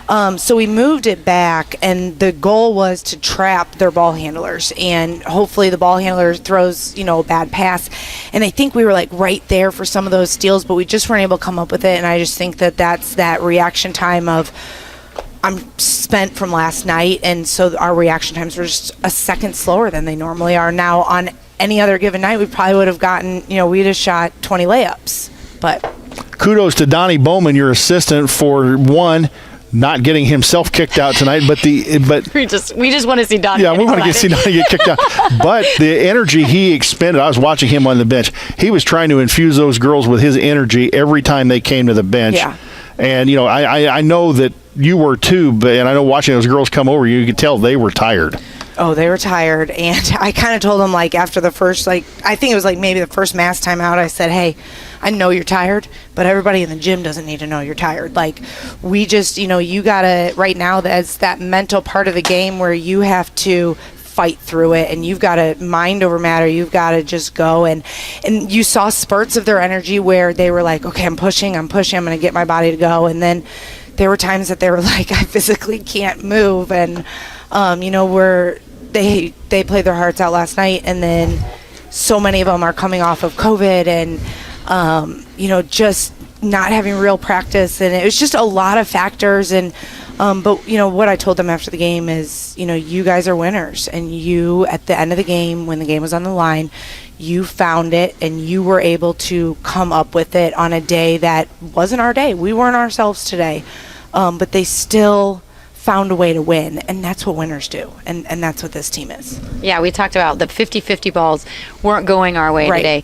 So we moved it back, and the goal was to trap their ball handlers, and hopefully the ball handler throws, a bad pass. And I think we were like right there for some of those steals, but we just weren't able to come up with it. And I just think that that's that reaction time of I'm spent from last night, and so our reaction times were just a second slower than they normally are. Now on any other given night, we probably would have gotten, we'd have shot 20 layups. But kudos to Donnie Bowman, your assistant, for one, not getting himself kicked out tonight, but we just want to see Donnie. Yeah, we want to see Donnie get kicked out. But the energy he expended, I was watching him on the bench. He was trying to infuse those girls with his energy every time they came to the bench. Yeah. And I know that you were too, and I know watching those girls come over, you could tell they were tired. Oh, they were tired, and I kind of told them, after the first, I think it was maybe the first mass timeout, I said, hey, I know you're tired, but everybody in the gym doesn't need to know you're tired. We just, you got to, right now, that's that mental part of the game where you have to fight through it, and you've got to mind over matter. You've got to just go, and you saw spurts of their energy where they were like, okay, I'm pushing, I'm going to get my body to go, and then there were times that they were like, I physically can't move, and they played their hearts out last night, and then so many of them are coming off of COVID and just not having real practice, and it was just a lot of factors. And but what I told them after the game is, you guys are winners, and you, at the end of the game, when the game was on the line, you found it, and you were able to come up with it on a day that wasn't our day. We weren't ourselves today, but they still found a way to win, and that's what winners do, and that's what this team is. Yeah, we talked about the 50-50 balls weren't going our way Right. today,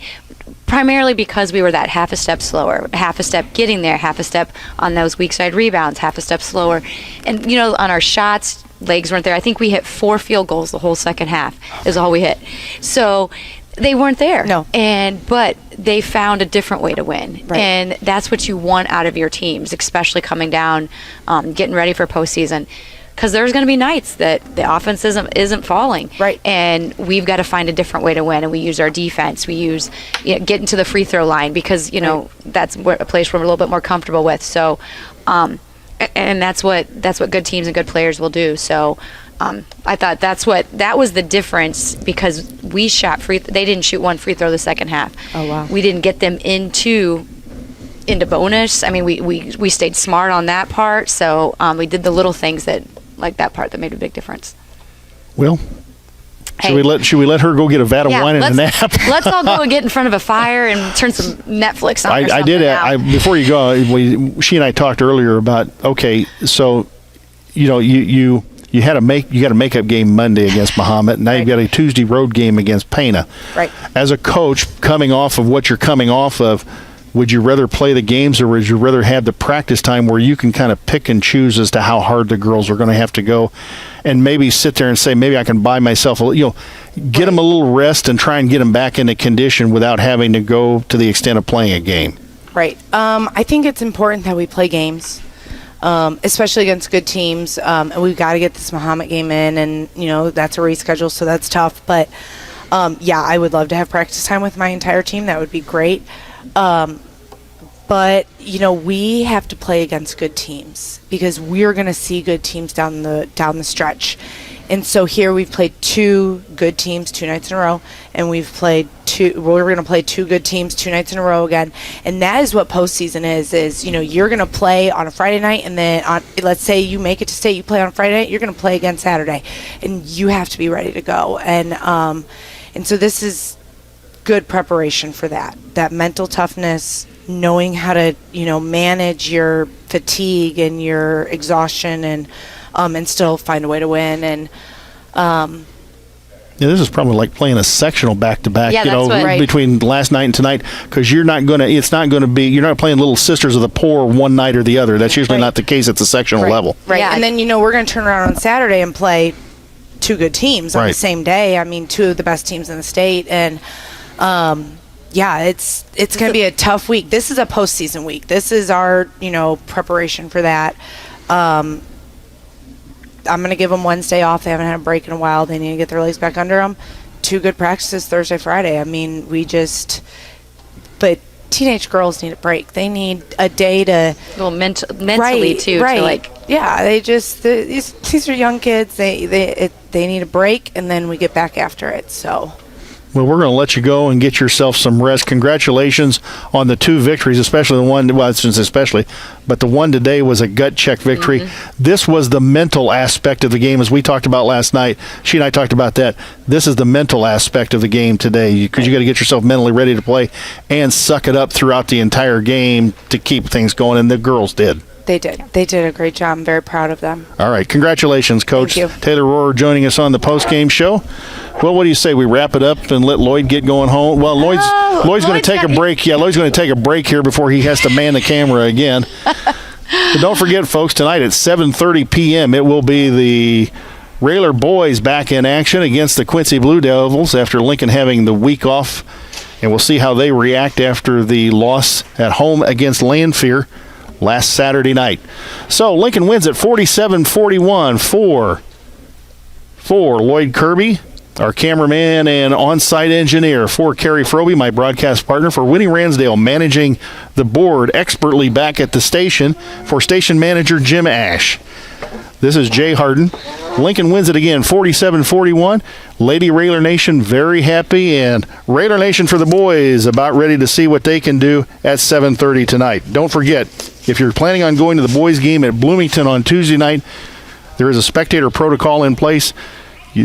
primarily because we were that half a step slower, half a step getting there, half a step on those weak side rebounds, half a step slower. And, on our shots, legs weren't there. I think we hit 4 field goals the whole second half is all we hit. So they weren't there. No. But they found a different way to win. Right. And that's what you want out of your teams, especially coming down, getting ready for postseason. Because there's going to be nights that the offense isn't falling. Right. And we've got to find a different way to win. And we use our defense. We use getting to the free throw line because, that's a place we're a little bit more comfortable with. So, and that's what good teams and good players will do. So, I thought that was the difference, because we shot they didn't shoot one free throw the second half. Oh, wow. We didn't get them into bonus. I mean, we stayed smart on that part. So we did the little things that part that made a big difference. Well, Hey. should we let her go get a vat of wine and a nap? Let's all go and get in front of a fire and turn some Netflix on. I did. Before you go, she and I talked earlier about, okay, so you got a makeup game Monday against Mahomet. Now you've got a Tuesday road game against Pena. Right. As a coach, coming off of what you're coming off of, would you rather play the games, or would you rather have the practice time where you can kind of pick and choose as to how hard the girls are going to have to go, and maybe sit there and say, maybe I can buy myself get them a little rest and try and get them back into condition without having to go to the extent of playing a game? Right. I think it's important that we play games, especially against good teams. And we've got to get this Mahomet game in, and that's a reschedule, so that's tough. But I would love to have practice time with my entire team. That would be great. But we have to play against good teams, because we're going to see good teams down the stretch. And so here we've played 2 good teams 2 nights in a row, and we're going to play 2 good teams 2 nights in a row again. And that is what postseason is you're going to play on a Friday night, and then let's say you make it to state, you play on a Friday night, you're going to play again Saturday, and you have to be ready to go. And so this is good preparation for that mental toughness, knowing how to manage your fatigue and your exhaustion, and still find a way to win. And Yeah, this is probably like playing a sectional back-to-back, Yeah, you that's know, what- Right. between last night and tonight, because you're not going to be, you're not playing Little Sisters of the Poor one night or the other. That's usually Right. not the case at the sectional Right. level. Right. Yeah. And then, we're going to turn around on Saturday and play two good teams on Right. the same day. I mean, two of the best teams in the state. And, yeah, it's going to be a tough week. This is a postseason week. This is our, preparation for that. I'm going to give them Wednesday off. They haven't had a break in a while. They need to get their legs back under them. Two good practices Thursday, Friday. I mean, but teenage girls need a break. They need a day to A little mentally too. Right. To like, yeah, these are young kids. They need a break, and then we get back after it. So. Well, we're going to let you go and get yourself some rest. Congratulations on the two victories, especially the one, well, especially, but the one today was a gut check victory. This was the mental aspect of the game, as we talked about last night. She and I talked about that. This is the mental aspect of the game today, because you got to get yourself mentally ready to play and suck it up throughout the entire game to keep things going, and the girls did. They did. They did a great job. I'm very proud of them. All right. Congratulations, Coach. Thank you. Taylor Rohrer joining us on the post-game show. Well, what do you say? We wrap it up and let Lloyd get going home? Well, Lloyd's going to take a break. Yeah, Lloyd's going to take a break here before he has to man the camera again. But don't forget, folks, tonight at 7:30 p.m., it will be the Railer boys back in action against the Quincy Blue Devils after Lincoln having the week off. And we'll see how they react after the loss at home against Lanphier last Saturday night. So Lincoln wins at 47-41 for Lloyd Kirby, our cameraman and on-site engineer, for Carrie Froby, my broadcast partner, for Winnie Ransdale managing the board expertly back at the station, for station manager Jim Ash. This is Jay Harden. Lincoln wins it again, 47-41. Lady Railer Nation very happy, and Railer Nation for the boys about ready to see what they can do at 7:30 tonight. Don't forget, if you're planning on going to the boys game at Bloomington on Tuesday night, there is a spectator protocol in place.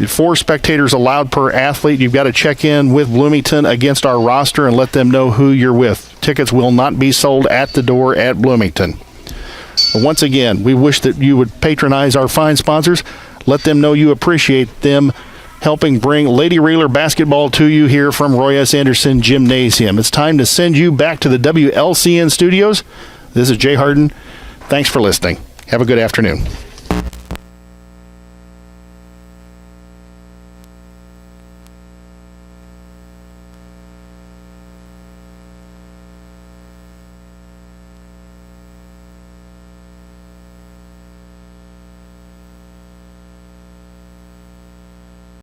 4 spectators allowed per athlete. You've got to check in with Bloomington against our roster and let them know who you're with. Tickets will not be sold at the door at Bloomington. But once again, we wish that you would patronize our fine sponsors. Let them know you appreciate them helping bring Lady Railer basketball to you here from Roy S. Anderson Gymnasium. It's time to send you back to the WLCN studios. This is Jay Harden. Thanks for listening. Have a good afternoon.